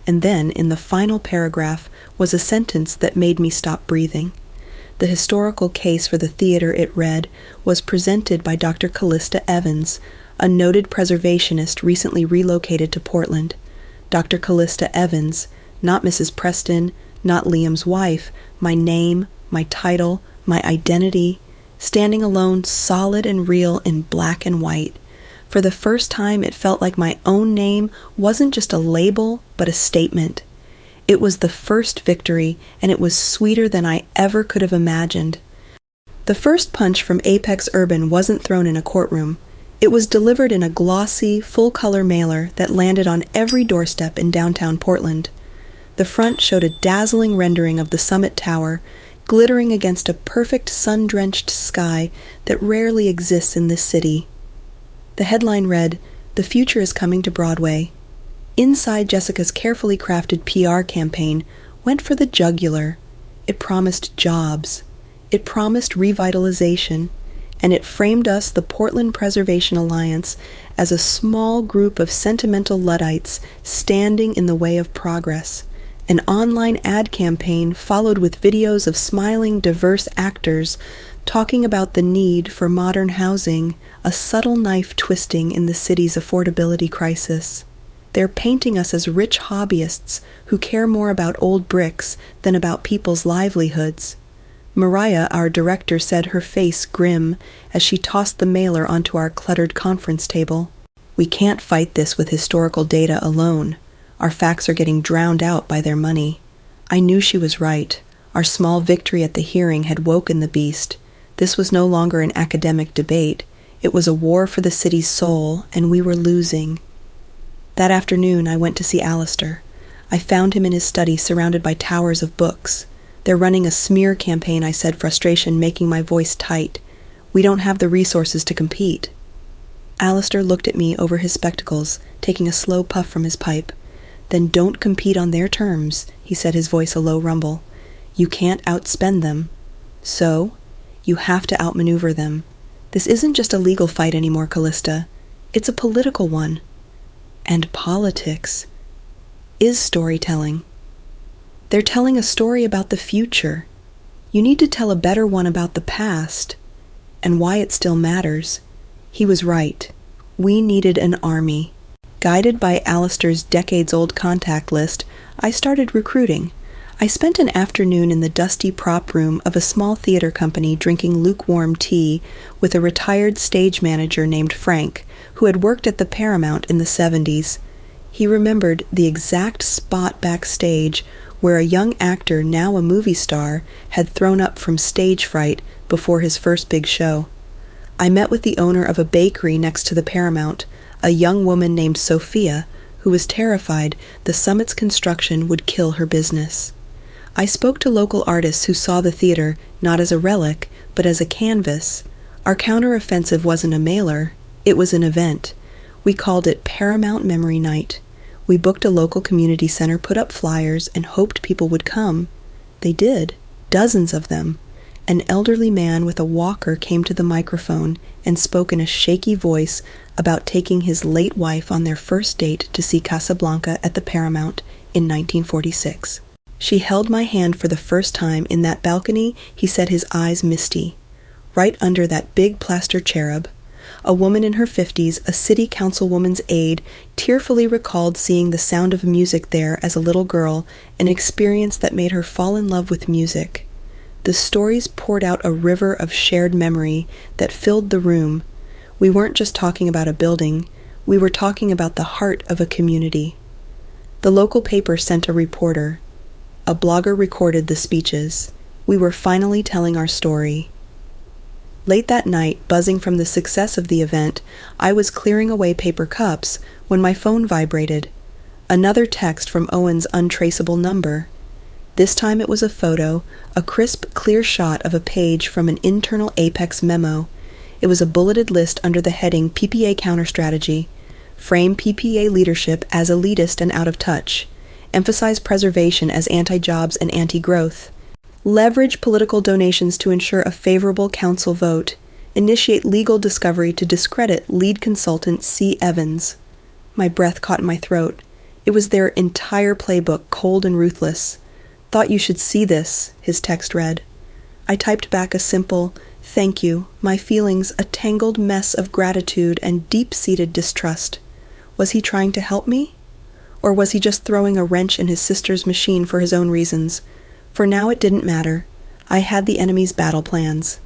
and then in the final paragraph was a sentence that made me stop breathing. The historical case for the theater, it read, was presented by Dr. Callista Evans, a noted preservationist recently relocated to Portland. Dr. Callista Evans, not Mrs. Preston, not Liam's wife, my name, my title, my identity, standing alone, solid and real in black and white. For the first time, it felt like my own name wasn't just a label, but a statement. It was the first victory, and it was sweeter than I ever could have imagined. The first punch from Apex Urban wasn't thrown in a courtroom. It was delivered in a glossy, full-color mailer that landed on every doorstep in downtown Portland. The front showed a dazzling rendering of the Summit Tower, glittering against a perfect sun-drenched sky that rarely exists in this city. The headline read, "The future is coming to Broadway." Inside Jessica's carefully crafted PR campaign went for the jugular. It promised jobs. It promised revitalization. And it framed us, the Portland Preservation Alliance, as a small group of sentimental Luddites standing in the way of progress. An online ad campaign followed with videos of smiling, diverse actors talking about the need for modern housing, a subtle knife twisting in the city's affordability crisis. They're painting us as rich hobbyists who care more about old bricks than about people's livelihoods. Mariah, our director, said, her face grim as she tossed the mailer onto our cluttered conference table. We can't fight this with historical data alone. Our facts are getting drowned out by their money. I knew she was right. Our small victory at the hearing had woken the beast. This was no longer an academic debate. It was a war for the city's soul, and we were losing. That afternoon, I went to see Alistair. I found him in his study surrounded by towers of books. They're running a smear campaign, I said, frustration making my voice tight. We don't have the resources to compete. Alistair looked at me over his spectacles, taking a slow puff from his pipe. Then don't compete on their terms, he said, his voice a low rumble. You can't outspend them. So, you have to outmaneuver them. This isn't just a legal fight anymore, Callista. It's a political one. And politics is storytelling. They're telling a story about the future. You need to tell a better one about the past and why it still matters. He was right. We needed an army. Guided by Alistair's decades-old contact list, I started recruiting. I spent an afternoon in the dusty prop room of a small theater company drinking lukewarm tea with a retired stage manager named Frank, who had worked at the Paramount in the 70s. He remembered the exact spot backstage where a young actor, now a movie star, had thrown up from stage fright before his first big show. I met with the owner of a bakery next to the Paramount, a young woman named Sophia, who was terrified the summit's construction would kill her business. I spoke to local artists who saw the theater not as a relic, but as a canvas. Our counteroffensive wasn't a mailer, it was an event. We called it Paramount Memory Night. We booked a local community center, put up flyers, and hoped people would come. They did, dozens of them. An elderly man with a walker came to the microphone and spoke in a shaky voice about taking his late wife on their first date to see Casablanca at the Paramount in 1946. She held my hand for the first time in that balcony, he said, his eyes misty. Right under that big plaster cherub, a woman in her 50s, a city councilwoman's aide, tearfully recalled seeing The Sound of Music there as a little girl, an experience that made her fall in love with music. The stories poured out a river of shared memory that filled the room. We weren't just talking about a building, we were talking about the heart of a community. The local paper sent a reporter. A blogger recorded the speeches. We were finally telling our story. Late that night, buzzing from the success of the event, I was clearing away paper cups when my phone vibrated. Another text from Owen's untraceable number. This time it was a photo, a crisp, clear shot of a page from an internal Apex memo. It was a bulleted list under the heading PPA Counterstrategy. Frame PPA leadership as elitist and out of touch. Emphasize preservation as anti-jobs and anti-growth. Leverage political donations to ensure a favorable council vote. Initiate legal discovery to discredit lead consultant C. Evans. My breath caught in my throat. It was their entire playbook, cold and ruthless. Thought you should see this, his text read. I typed back a simple, thank you, my feelings a tangled mess of gratitude and deep-seated distrust. Was he trying to help me? Or was he just throwing a wrench in his sister's machine for his own reasons? For now it didn't matter. I had the enemy's battle plans.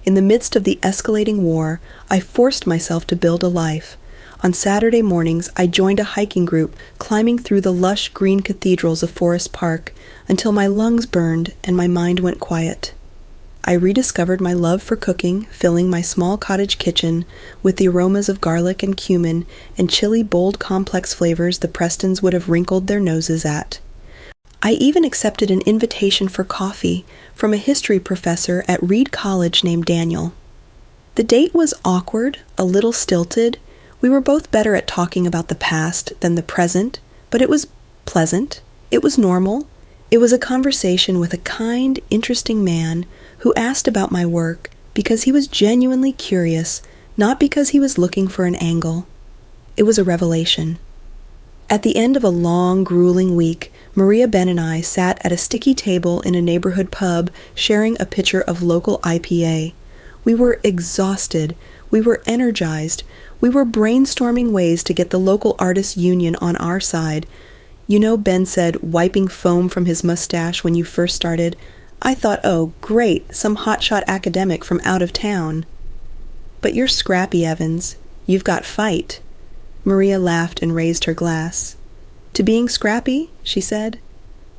In the midst of the escalating war, I forced myself to build a life. On Saturday mornings, I joined a hiking group, climbing through the lush green cathedrals of Forest Park, until my lungs burned and my mind went quiet. I rediscovered my love for cooking, filling my small cottage kitchen with the aromas of garlic and cumin and chili, bold, complex flavors the Prestons would have wrinkled their noses at. I even accepted an invitation for coffee from a history professor at Reed College named Daniel. The date was awkward, a little stilted. We were both better at talking about the past than the present, But it was pleasant. It was normal. It was a conversation with a kind, interesting man who asked about my work because he was genuinely curious, not because he was looking for an angle. It was a revelation. At the end of a long, grueling week, Maria Ben and I sat at a sticky table in a neighborhood pub sharing a pitcher of local IPA. We were exhausted. We were energized. We were brainstorming ways to get the local artists' union on our side. You know, Ben said, wiping foam from his mustache when you first started. I thought, oh, great, some hotshot academic from out of town. But you're scrappy, Evans. You've got fight. Maria laughed and raised her glass. To being scrappy, she said.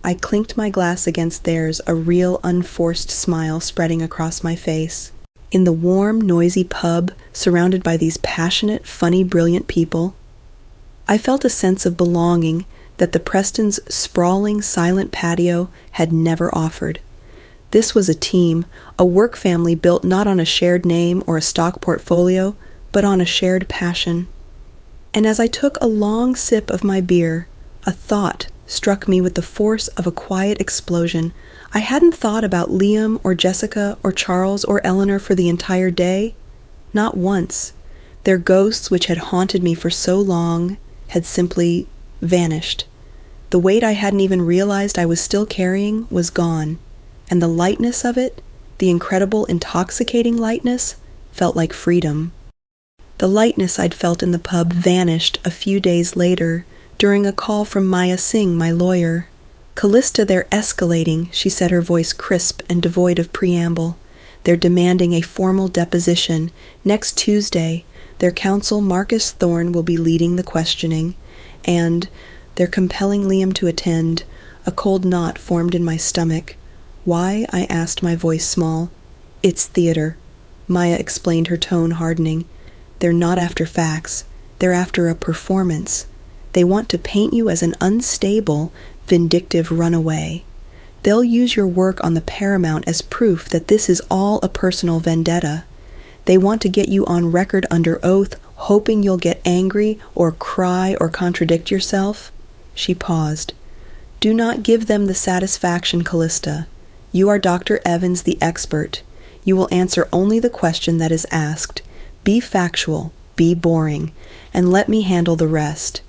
I clinked my glass against theirs, a real unforced smile spreading across my face. In the warm, noisy pub, surrounded by these passionate, funny, brilliant people, I felt a sense of belonging that the Prestons' sprawling, silent patio had never offered. This was a team, a work family built not on a shared name or a stock portfolio, but on a shared passion. And as I took a long sip of my beer, a thought struck me with the force of a quiet explosion. I hadn't thought about Liam or Jessica or Charles or Eleanor for the entire day. Not once. Their ghosts, which had haunted me for so long, had simply vanished. The weight I hadn't even realized I was still carrying was gone, and the lightness of it, the incredible, intoxicating lightness, felt like freedom. The lightness I'd felt in the pub vanished a few days later during a call from Maya Singh, my lawyer. Callista, they're escalating, she said, her voice crisp and devoid of preamble. They're demanding a formal deposition. Next Tuesday, their counsel Marcus Thorne will be leading the questioning, and they're compelling Liam to attend. A cold knot formed in my stomach. Why? I asked, my voice small. It's theater. Maya explained, her tone hardening. They're not after facts. They're after a performance. They want to paint you as an unstable, vindictive runaway. They'll use your work on the Paramount as proof that this is all a personal vendetta. They want to get you on record under oath, hoping you'll get angry or cry or contradict yourself. She paused. Do not give them the satisfaction, Callista. You are Dr. Evans, the expert. You will answer only the question that is asked. Be factual, be boring, and let me handle the rest.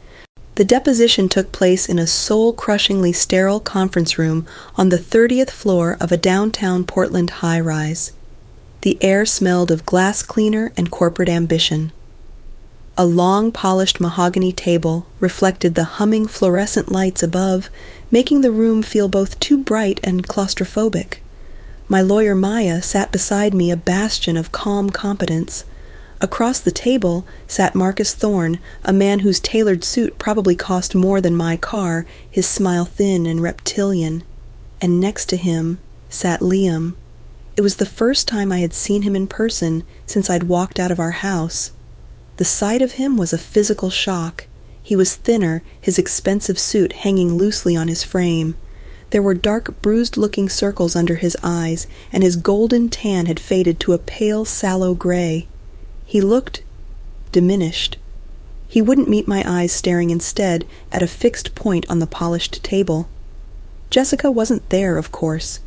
The deposition took place in a soul-crushingly sterile conference room on the 30th floor of a downtown Portland high-rise. The air smelled of glass cleaner and corporate ambition. A long, polished mahogany table reflected the humming fluorescent lights above, making the room feel both too bright and claustrophobic. My lawyer Maya sat beside me, a bastion of calm competence. Across the table sat Marcus Thorne, a man whose tailored suit probably cost more than my car, his smile thin and reptilian. And next to him sat Liam. It was the first time I had seen him in person since I'd walked out of our house. The sight of him was a physical shock. He was thinner, his expensive suit hanging loosely on his frame. There were dark, bruised-looking circles under his eyes, and his golden tan had faded to a pale, sallow gray. He looked diminished. He wouldn't meet my eyes, staring instead at a fixed point on the polished table. Jessica wasn't there, of course.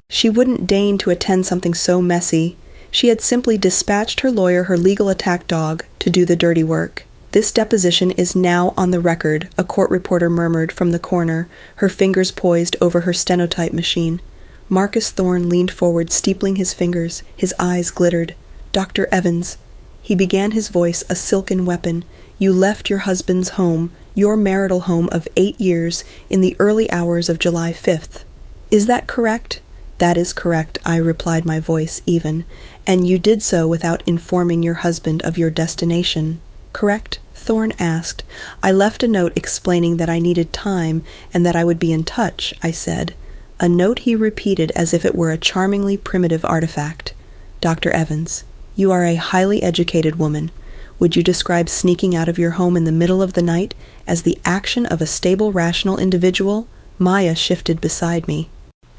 She wouldn't deign to attend something so messy. She had simply dispatched her lawyer, her legal attack dog, to do the dirty work. This deposition is now on the record, a court reporter murmured from the corner, her fingers poised over her stenotype machine. Marcus Thorne leaned forward, steepling his fingers. His eyes glittered. Dr. Evans. He began, his voice a silken weapon. You left your husband's home, your marital home of 8 years, in the early hours of July 5th. Is that correct? That is correct, I replied, my voice even. And you did so without informing your husband of your destination, correct? Thorne asked. I left a note explaining that I needed time and that I would be in touch, I said. A note he repeated as if it were a charmingly primitive artifact. Dr. Evans, you are a highly educated woman. Would you describe sneaking out of your home in the middle of the night as the action of a stable, rational individual? Maya shifted beside me.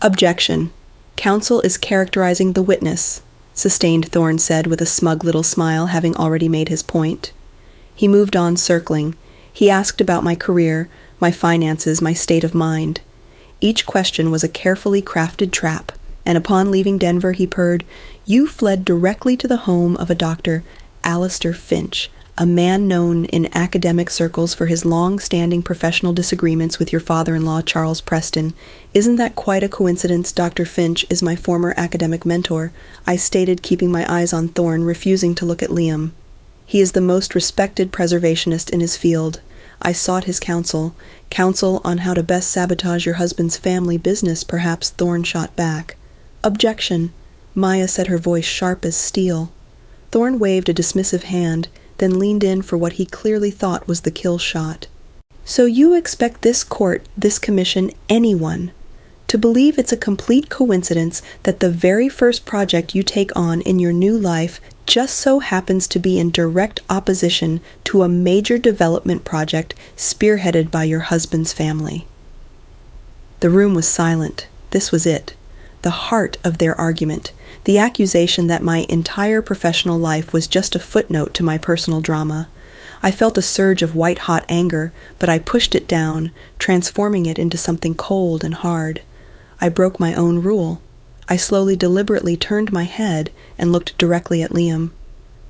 Objection. Counsel is characterizing the witness, sustained Thorne said with a smug little smile, having already made his point. He moved on, circling. He asked about my career, my finances, my state of mind. Each question was a carefully crafted trap, and upon leaving Denver he purred, "You fled directly to the home of a Dr. Alistair Finch, a man known in academic circles for his long-standing professional disagreements with your father-in-law, Charles Preston. Isn't that quite a coincidence? Dr. Finch is my former academic mentor," I stated, keeping my eyes on Thorne, refusing to look at Liam. "He is the most respected preservationist in his field. I sought his counsel on how to best sabotage your husband's family business," perhaps Thorne shot back. "Objection," Maya said, her voice sharp as steel. Thorne waved a dismissive hand, then leaned in for what he clearly thought was the kill shot. "So you expect this court, this commission, anyone, to believe it's a complete coincidence that the very first project you take on in your new life just so happens to be in direct opposition to a major development project spearheaded by your husband's family?" The room was silent. This was it. The heart of their argument. The accusation that my entire professional life was just a footnote to my personal drama. I felt a surge of white-hot anger, but I pushed it down, transforming it into something cold and hard. I broke my own rule. I slowly, deliberately turned my head and looked directly at Liam.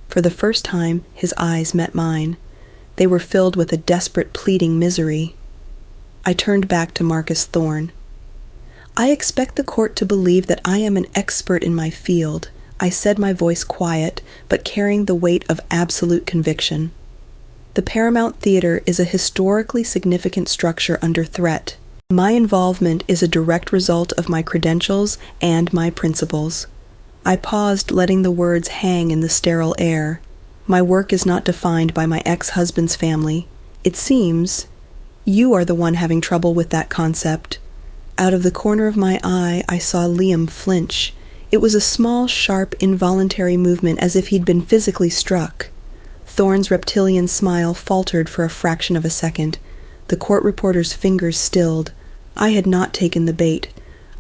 For the first time, his eyes met mine. They were filled with a desperate, pleading misery. I turned back to Marcus Thorne. "I expect the court to believe that I am an expert in my field," I said, my voice quiet, but carrying the weight of absolute conviction. "The Paramount Theater is a historically significant structure under threat. My involvement is a direct result of my credentials and my principles." I paused, letting the words hang in the sterile air. "My work is not defined by my ex-husband's family. It seems you are the one having trouble with that concept." Out of the corner of my eye, I saw Liam flinch. It was a small, sharp, involuntary movement, as if he'd been physically struck. Thorne's reptilian smile faltered for a fraction of a second. The court reporter's fingers stilled. I had not taken the bait.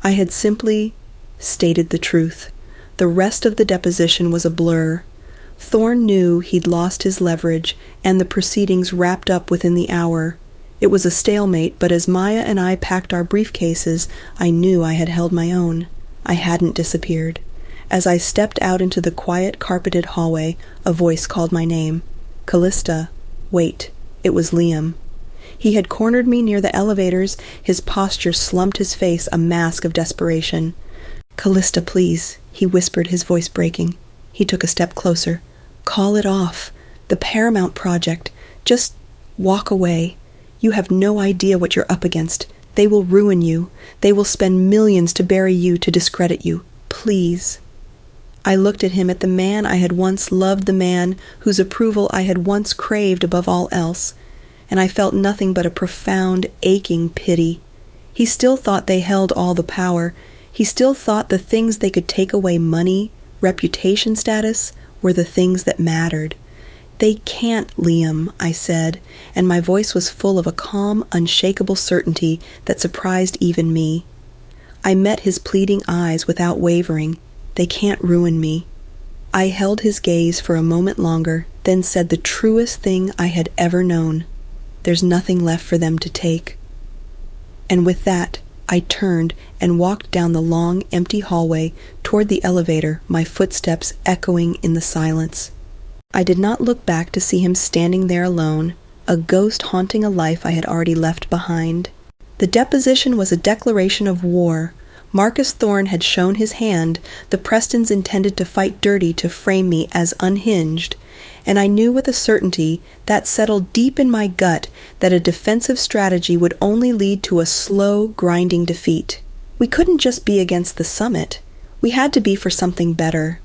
I had simply stated the truth. The rest of the deposition was a blur. Thorne knew he'd lost his leverage, and the proceedings wrapped up within the hour. It was a stalemate, but as Maya and I packed our briefcases, I knew I had held my own. I hadn't disappeared. As I stepped out into the quiet, carpeted hallway, a voice called my name. "Callista." Wait, it was Liam. He had cornered me near the elevators, his posture slumped, his face a mask of desperation. "Callista, please," he whispered, his voice breaking. He took a step closer. "Call it off. The Paramount project. Just walk away. You have no idea what you're up against. They will ruin you. They will spend millions to bury you, to discredit you. Please." I looked at him, at the man I had once loved, the man whose approval I had once craved above all else, and I felt nothing but a profound, aching pity. He still thought they held all the power. He still thought the things they could take away, money, reputation, status, were the things that mattered. "They can't, Liam," I said, and my voice was full of a calm, unshakable certainty that surprised even me. I met his pleading eyes without wavering. "They can't ruin me." I held his gaze for a moment longer, then said the truest thing I had ever known. "There's nothing left for them to take." And with that, I turned and walked down the long, empty hallway toward the elevator, my footsteps echoing in the silence. I did not look back to see him standing there alone, a ghost haunting a life I had already left behind. The deposition was a declaration of war. Marcus Thorne had shown his hand. The Prestons intended to fight dirty to frame me as unhinged, and I knew with a certainty that settled deep in my gut that a defensive strategy would only lead to a slow, grinding defeat. We couldn't just be against the summit. We had to be for something better.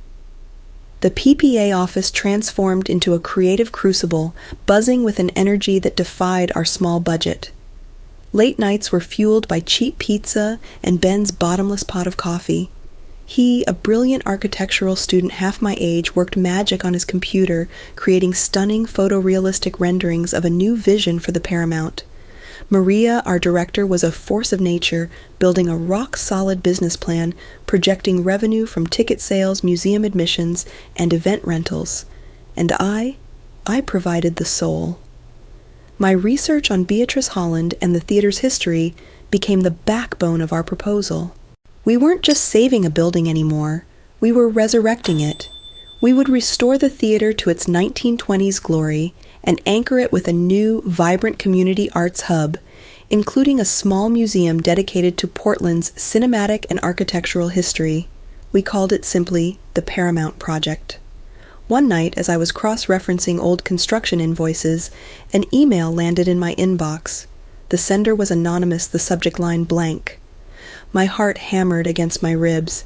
The PPA office transformed into a creative crucible, buzzing with an energy that defied our small budget. Late nights were fueled by cheap pizza and Ben's bottomless pot of coffee. He, a brilliant architectural student half my age, worked magic on his computer, creating stunning photorealistic renderings of a new vision for the Paramount. Maria, our director, was a force of nature, building a rock-solid business plan, projecting revenue from ticket sales, museum admissions, and event rentals. And I provided the soul. My research on Beatrice Holland and the theater's history became the backbone of our proposal. We weren't just saving a building anymore, we were resurrecting it. We would restore the theater to its 1920s glory and anchor it with a new, vibrant community arts hub, including a small museum dedicated to Portland's cinematic and architectural history. We called it simply the Paramount Project. One night, as I was cross-referencing old construction invoices, an email landed in my inbox. The sender was anonymous, the subject line blank. My heart hammered against my ribs.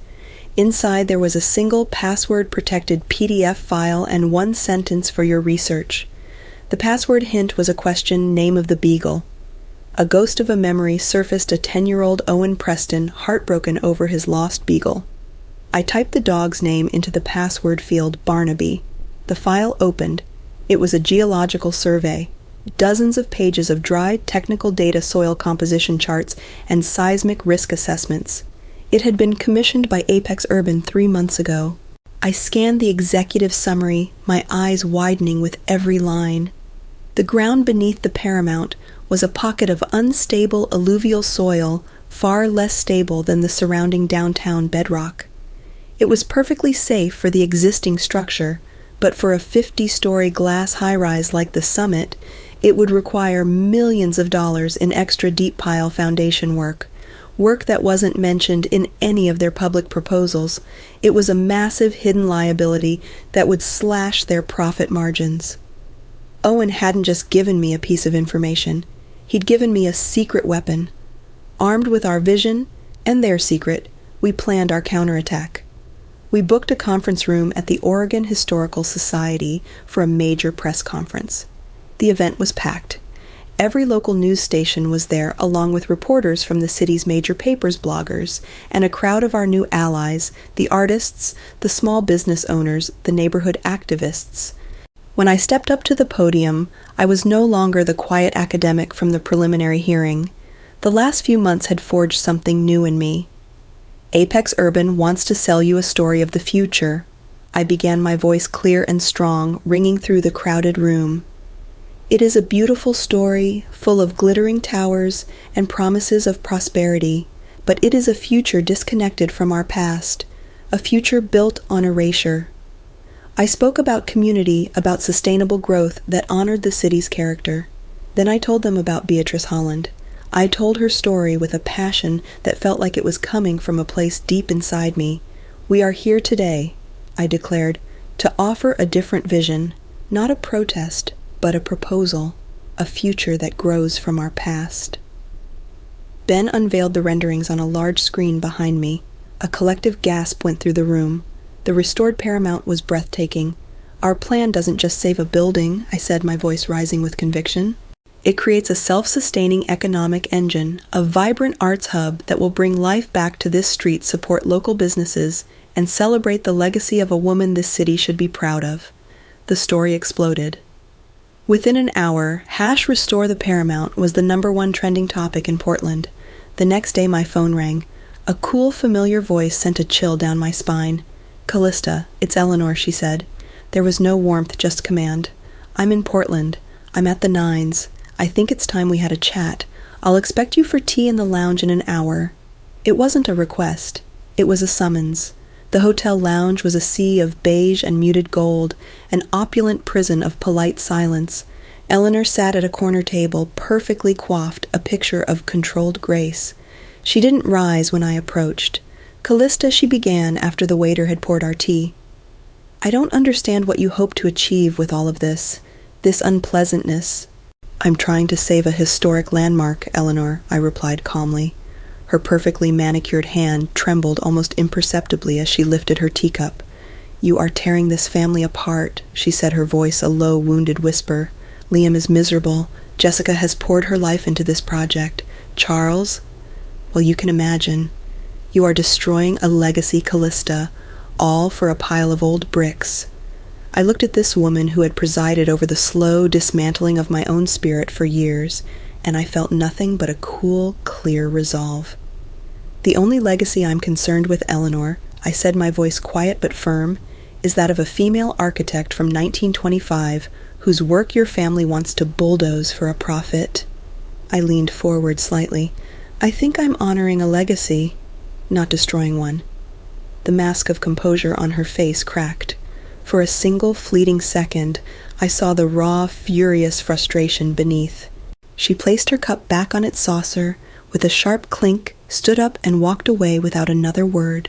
Inside there was a single password-protected PDF file and one sentence for your research. The password hint was a question, name of the beagle. A ghost of a memory surfaced a 10-year-old Owen Preston, heartbroken over his lost beagle. I typed the dog's name into the password field Barnaby. The file opened. It was a geological survey. Dozens of pages of dry technical data, soil composition charts, and seismic risk assessments. It had been commissioned by Apex Urban 3 months ago. I scanned the executive summary, my eyes widening with every line. The ground beneath the Paramount was a pocket of unstable alluvial soil, far less stable than the surrounding downtown bedrock. It was perfectly safe for the existing structure, but for a 50-story glass high-rise like the Summit, it would require millions of dollars in extra deep pile foundation work that wasn't mentioned in any of their public proposals. It was a massive hidden liability that would slash their profit margins. Owen hadn't just given me a piece of information. He'd given me a secret weapon. Armed with our vision and their secret, we planned our counterattack. We booked a conference room at the Oregon Historical Society for a major press conference. The event was packed. Every local news station was there, along with reporters from the city's major papers, bloggers, and a crowd of our new allies, the artists, the small business owners, the neighborhood activists. When I stepped up to the podium, I was no longer the quiet academic from the preliminary hearing. The last few months had forged something new in me. Apex Urban wants to sell you a story of the future. I began, my voice clear and strong, ringing through the crowded room. It is a beautiful story, full of glittering towers and promises of prosperity, but it is a future disconnected from our past, a future built on erasure. I spoke about community, about sustainable growth that honored the city's character. Then I told them about Beatrice Holland. I told her story with a passion that felt like it was coming from a place deep inside me. We are here today, I declared, to offer a different vision, not a protest, but a proposal, a future that grows from our past. Ben unveiled the renderings on a large screen behind me. A collective gasp went through the room. The restored Paramount was breathtaking. Our plan doesn't just save a building, I said, my voice rising with conviction. It creates a self-sustaining economic engine, a vibrant arts hub that will bring life back to this street, support local businesses, and celebrate the legacy of a woman this city should be proud of. The story exploded. Within an hour, #Restore the Paramount was the #1 trending topic in Portland. The next day my phone rang. A cool, familiar voice sent a chill down my spine. "Callista, it's Eleanor," she said. There was no warmth, just command. "I'm in Portland. I'm at the Nines. I think it's time we had a chat. I'll expect you for tea in the lounge in an hour." It wasn't a request. It was a summons. The hotel lounge was a sea of beige and muted gold, an opulent prison of polite silence. Eleanor sat at a corner table, perfectly coiffed, a picture of controlled grace. She didn't rise when I approached. "Callista," she began after the waiter had poured our tea. "I don't understand what you hope to achieve with all of this unpleasantness." "I'm trying to save a historic landmark, Eleanor," I replied calmly. Her perfectly manicured hand trembled almost imperceptibly as she lifted her teacup. "You are tearing this family apart," she said, her voice a low, wounded whisper. "Liam is miserable. Jessica has poured her life into this project. Charles? Well, you can imagine. You are destroying a legacy, Callista, all for a pile of old bricks." I looked at this woman who had presided over the slow dismantling of my own spirit for years, and I felt nothing but a cool, clear resolve. "The only legacy I'm concerned with, Eleanor," I said, my voice quiet but firm, "is that of a female architect from 1925 whose work your family wants to bulldoze for a profit. I leaned forward slightly. I think I'm honoring a legacy, not destroying one. The mask of composure on her face cracked. For a single fleeting second, I saw the raw, furious frustration beneath. She placed her cup back on its saucer, with a sharp clink, stood up and walked away without another word.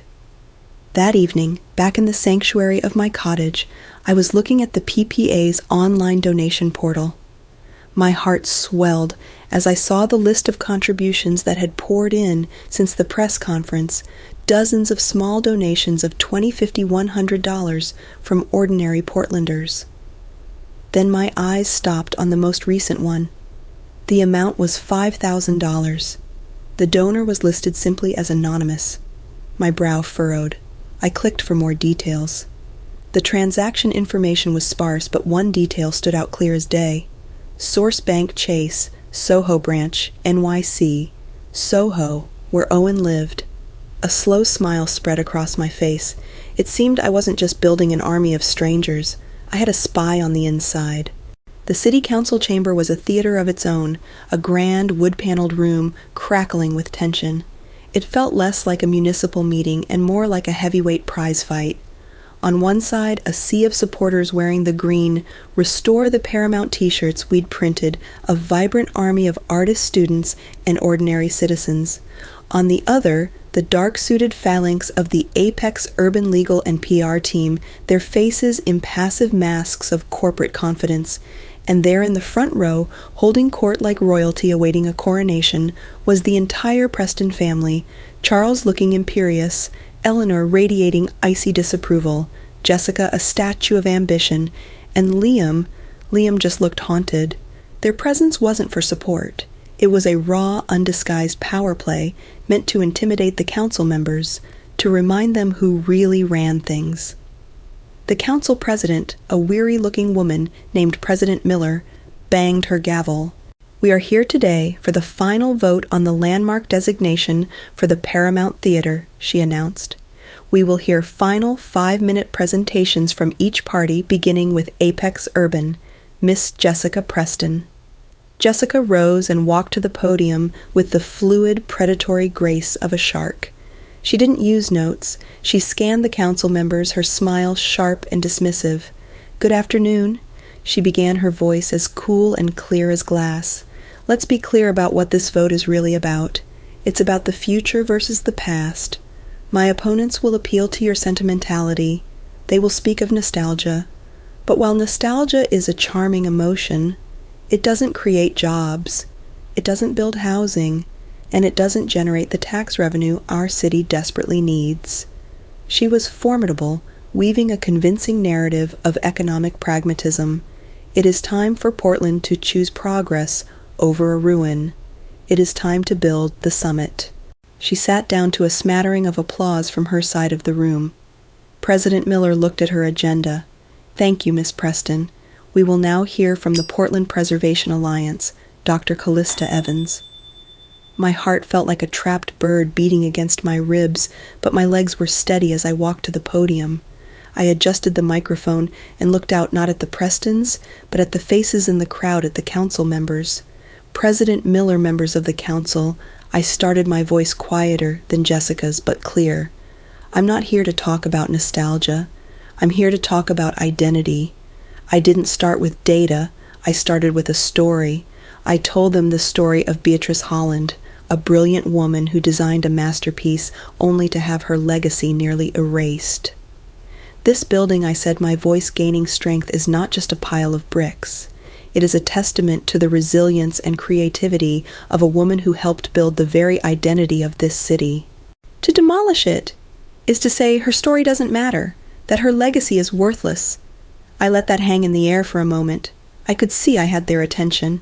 That evening, back in the sanctuary of my cottage, I was looking at the PPA's online donation portal. My heart swelled as I saw the list of contributions that had poured in since the press conference, dozens of small donations of $20, $50, $100 from ordinary Portlanders. Then my eyes stopped on the most recent one. The amount was $5,000. The donor was listed simply as anonymous. My brow furrowed. I clicked for more details. The transaction information was sparse, but one detail stood out clear as day. Source Bank Chase, Soho Branch, NYC, Soho, where Owen lived. A slow smile spread across my face. It seemed I wasn't just building an army of strangers. I had a spy on the inside. The city council chamber was a theater of its own, a grand wood-paneled room crackling with tension. It felt less like a municipal meeting and more like a heavyweight prize fight. On one side, a sea of supporters wearing the green "Restore the Paramount" t-shirts we'd printed, a vibrant army of artist students and ordinary citizens. On the other, the dark-suited phalanx of the Apex Urban Legal and PR team, their faces impassive masks of corporate confidence. And there in the front row, holding court like royalty awaiting a coronation, was the entire Preston family, Charles looking imperious, Eleanor radiating icy disapproval, Jessica a statue of ambition, and Liam just looked haunted. Their presence wasn't for support. It was a raw, undisguised power play meant to intimidate the council members, to remind them who really ran things. The council president, a weary-looking woman named President Miller, banged her gavel. "We are here today for the final vote on the landmark designation for the Paramount Theater," she announced. "We will hear final 5-minute presentations from each party, beginning with Apex Urban, Miss Jessica Preston." Jessica rose and walked to the podium with the fluid, predatory grace of a shark. She didn't use notes. She scanned the council members, her smile sharp and dismissive. "Good afternoon." She began, her voice as cool and clear as glass. "Let's be clear about what this vote is really about. It's about the future versus the past. My opponents will appeal to your sentimentality. They will speak of nostalgia. But while nostalgia is a charming emotion, it doesn't create jobs. It doesn't build housing. And it doesn't generate the tax revenue our city desperately needs." She was formidable, weaving a convincing narrative of economic pragmatism. It is time for Portland to choose progress over a ruin. It is time to build the summit. She sat down to a smattering of applause from her side of the room. President Miller looked at her agenda. "Thank you, Miss Preston. We will now hear from the Portland Preservation Alliance, Dr. Callista Evans." My heart felt like a trapped bird beating against my ribs, but my legs were steady as I walked to the podium. I adjusted the microphone and looked out not at the Prestons, but at the faces in the crowd at the council members. President Miller, members of the council, I started my voice quieter than Jessica's, but clear. I'm not here to talk about nostalgia. I'm here to talk about identity. I didn't start with data. I started with a story. I told them the story of Beatrice Holland, a brilliant woman who designed a masterpiece only to have her legacy nearly erased. This building, I said, my voice gaining strength, is not just a pile of bricks. It is a testament to the resilience and creativity of a woman who helped build the very identity of this city. To demolish it is to say her story doesn't matter, that her legacy is worthless. I let that hang in the air for a moment. I could see I had their attention.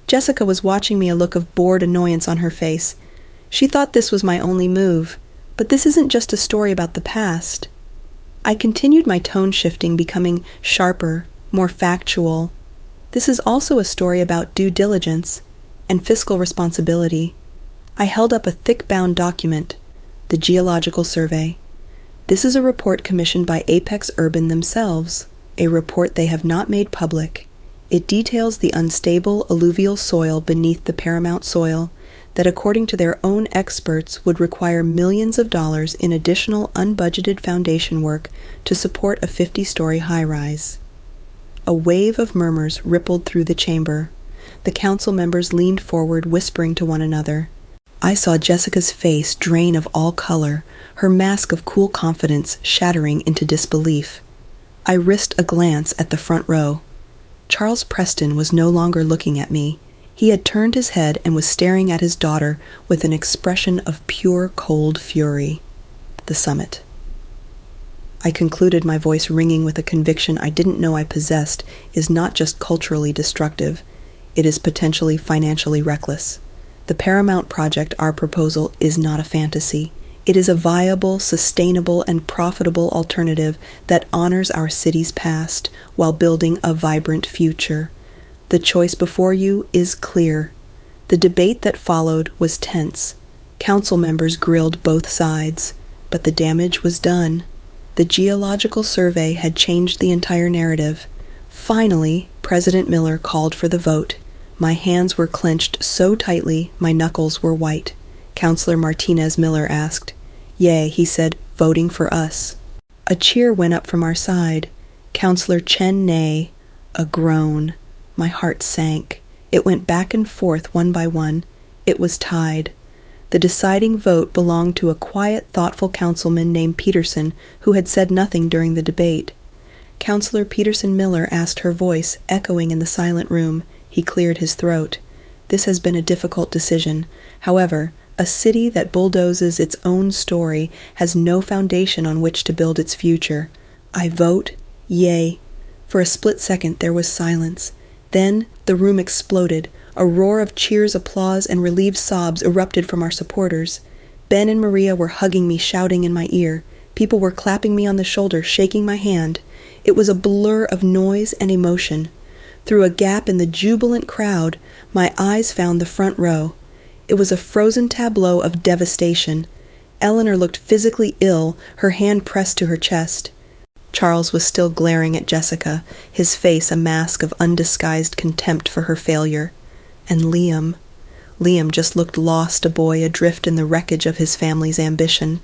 Jessica was watching me, a look of bored annoyance on her face. She thought this was my only move, but this isn't just a story about the past. I continued, my tone shifting, becoming sharper, more factual. This is also a story about due diligence and fiscal responsibility. I held up a thick-bound document, the Geological Survey. This is a report commissioned by Apex Urban themselves, a report they have not made public. It details the unstable alluvial soil beneath the Paramount soil that, according to their own experts, would require millions of dollars in additional unbudgeted foundation work to support a 50-story high-rise. A wave of murmurs rippled through the chamber. The council members leaned forward, whispering to one another. I saw Jessica's face drain of all color, her mask of cool confidence shattering into disbelief. I risked a glance at the front row. Charles Preston was no longer looking at me. He had turned his head and was staring at his daughter with an expression of pure, cold fury. The summit. I concluded, my voice ringing with a conviction I didn't know I possessed, is not just culturally destructive, it is potentially financially reckless. The Paramount project, our proposal, is not a fantasy. It is a viable, sustainable, and profitable alternative that honors our city's past while building a vibrant future. The choice before you is clear. The debate that followed was tense. Council members grilled both sides, but the damage was done. The geological survey had changed the entire narrative. Finally, President Miller called for the vote. My hands were clenched so tightly my knuckles were white. Councilor Martinez Miller asked. "Yea," he said, "voting for us." A cheer went up from our side. Councilor Chen nay. A groan. My heart sank. It went back and forth one by one. It was tied. The deciding vote belonged to a quiet, thoughtful councilman named Peterson, who had said nothing during the debate. Councilor Peterson Miller asked, her voice echoing in the silent room. He cleared his throat. "This has been a difficult decision. However, a city that bulldozes its own story has no foundation on which to build its future. I vote yea." For a split second there was silence. Then the room exploded. A roar of cheers, applause, and relieved sobs erupted from our supporters. Ben and Maria were hugging me, shouting in my ear. People were clapping me on the shoulder, shaking my hand. It was a blur of noise and emotion. Through a gap in the jubilant crowd, my eyes found the front row. It was a frozen tableau of devastation. Eleanor looked physically ill, her hand pressed to her chest. Charles was still glaring at Jessica, his face a mask of undisguised contempt for her failure. And Liam just looked lost, a boy adrift in the wreckage of his family's ambition.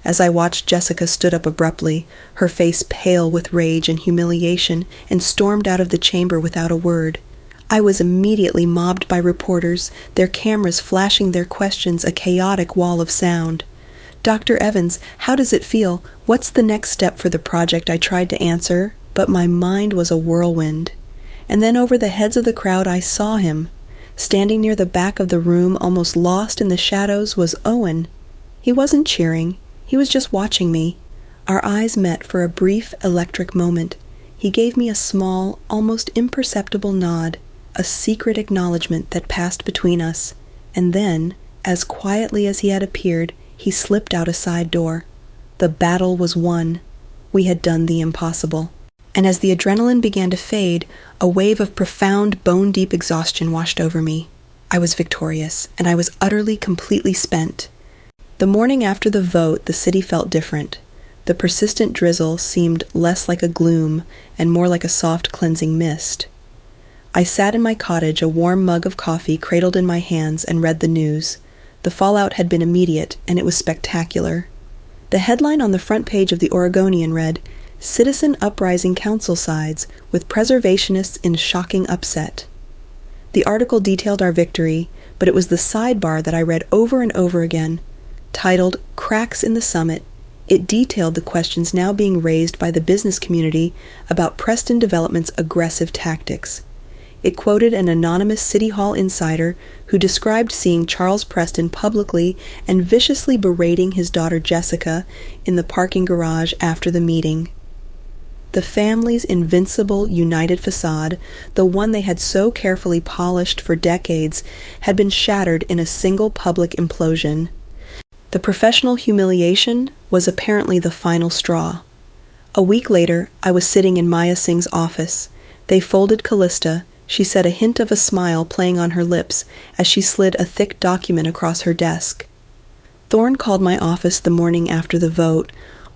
As I watched, Jessica stood up abruptly, her face pale with rage and humiliation, and stormed out of the chamber without a word. I was immediately mobbed by reporters, their cameras flashing their questions, a chaotic wall of sound. "Dr. Evans, how does it feel? What's the next step for the project?" I tried to answer, but my mind was a whirlwind. And then over the heads of the crowd I saw him. Standing near the back of the room, almost lost in the shadows, was Owen. He wasn't cheering. He was just watching me. Our eyes met for a brief, electric moment. He gave me a small, almost imperceptible nod, a secret acknowledgement that passed between us. And then, as quietly as he had appeared, he slipped out a side door. The battle was won. We had done the impossible. And as the adrenaline began to fade, a wave of profound, bone-deep exhaustion washed over me. I was victorious, and I was utterly, completely spent. The morning after the vote, the city felt different. The persistent drizzle seemed less like a gloom and more like a soft, cleansing mist. I sat in my cottage, a warm mug of coffee cradled in my hands, and read the news. The fallout had been immediate, and it was spectacular. The headline on the front page of the Oregonian read, "Citizen Uprising Council Sides, with Preservationists in Shocking Upset." The article detailed our victory, but it was the sidebar that I read over and over again. Titled "Cracks in the Summit," it detailed the questions now being raised by the business community about Preston Development's aggressive tactics. It quoted an anonymous City Hall insider who described seeing Charles Preston publicly and viciously berating his daughter Jessica in the parking garage after the meeting. The family's invincible, united facade, the one they had so carefully polished for decades, had been shattered in a single public implosion. The professional humiliation was apparently the final straw. A week later, I was sitting in Maya Singh's office. They folded Callista. She said, a hint of a smile playing on her lips as she slid a thick document across her desk. Thorne called my office the morning after the vote.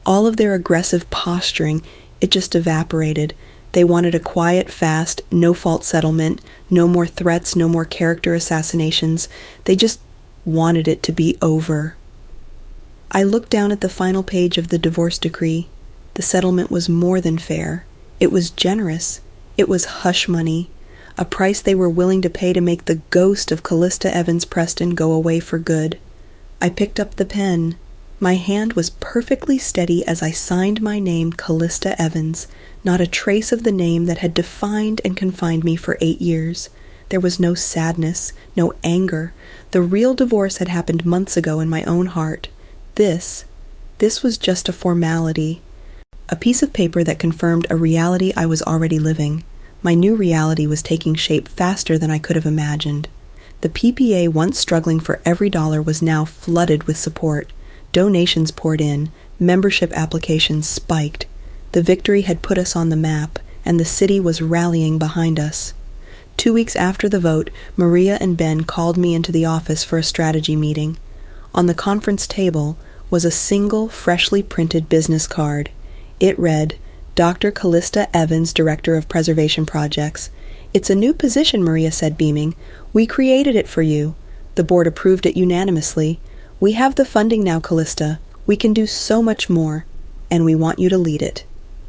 All of their aggressive posturing, it just evaporated. They wanted a quiet, fast, no-fault settlement, no more threats, no more character assassinations. They just wanted it to be over. I looked down at the final page of the divorce decree. The settlement was more than fair. It was generous. It was hush money, a price they were willing to pay to make the ghost of Callista Evans Preston go away for good. I picked up the pen. My hand was perfectly steady as I signed my name, Callista Evans, not a trace of the name that had defined and confined me for 8 years. There was no sadness, no anger. The real divorce had happened months ago in my own heart. This was just a formality, a piece of paper that confirmed a reality I was already living. My new reality was taking shape faster than I could have imagined. The PPA, once struggling for every dollar, was now flooded with support. Donations poured in, membership applications spiked. The victory had put us on the map, and the city was rallying behind us. 2 weeks after the vote, Maria and Ben called me into the office for a strategy meeting. On the conference table was a single, freshly printed business card. It read, Dr. Callista Evans, Director of Preservation Projects. It's a new position, Maria said, beaming. We created it for you. The board approved it unanimously. We have the funding now, Callista. We can do so much more, and we want you to lead it.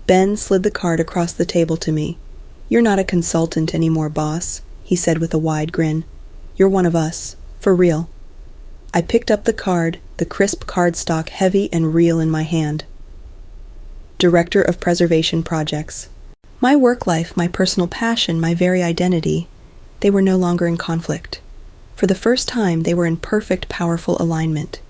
Ben slid the card across the table to me. You're not a consultant anymore, boss, he said with a wide grin. You're one of us, for real. I picked up the card, the crisp cardstock heavy and real in my hand. Director of Preservation Projects. My work life, my personal passion, my very identity, they were no longer in conflict. For the first time, they were in perfect, powerful alignment.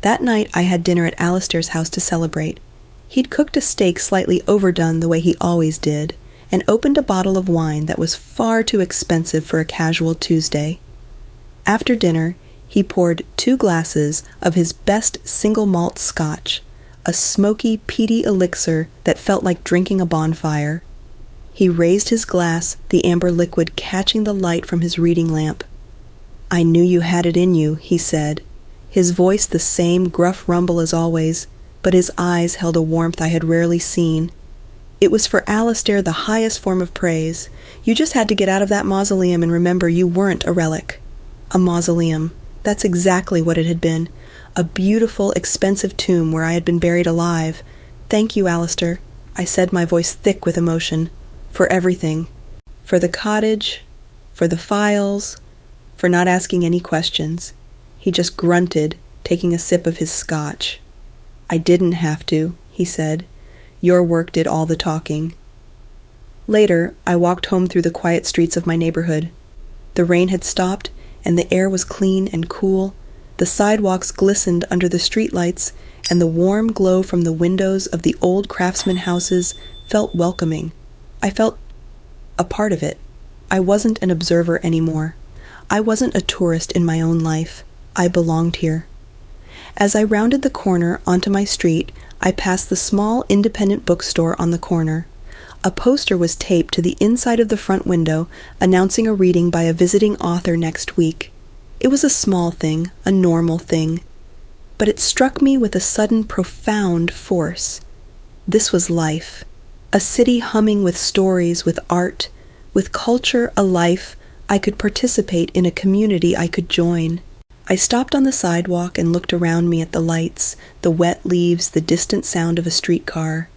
That night, I had dinner at Alistair's house to celebrate. He'd cooked a steak slightly overdone the way he always did, and opened a bottle of wine that was far too expensive for a casual Tuesday. After dinner, he poured 2 glasses of his best single malt scotch, a smoky, peaty elixir that felt like drinking a bonfire. He raised his glass, the amber liquid catching the light from his reading lamp. I knew you had it in you, he said, his voice the same gruff rumble as always, but his eyes held a warmth I had rarely seen. It was for Alistair the highest form of praise. You just had to get out of that mausoleum and remember you weren't a relic. A mausoleum. That's exactly what it had been. A beautiful, expensive tomb where I had been buried alive. Thank you, Alistair, I said, my voice thick with emotion. For everything. For the cottage, for the files, for not asking any questions. He just grunted, taking a sip of his scotch. I didn't have to, he said. Your work did all the talking. Later, I walked home through the quiet streets of my neighborhood. The rain had stopped, and the air was clean and cool. The sidewalks glistened under the streetlights, and the warm glow from the windows of the old craftsman houses felt welcoming. I felt a part of it. I wasn't an observer anymore. I wasn't a tourist in my own life. I belonged here. As I rounded the corner onto my street, I passed the small independent bookstore on the corner. A poster was taped to the inside of the front window announcing a reading by a visiting author next week. It was a small thing, a normal thing, but it struck me with a sudden profound force. This was life, a city humming with stories, with art, with culture, a life I could participate in, a community I could join. I stopped on the sidewalk and looked around me at the lights, the wet leaves, the distant sound of a streetcar.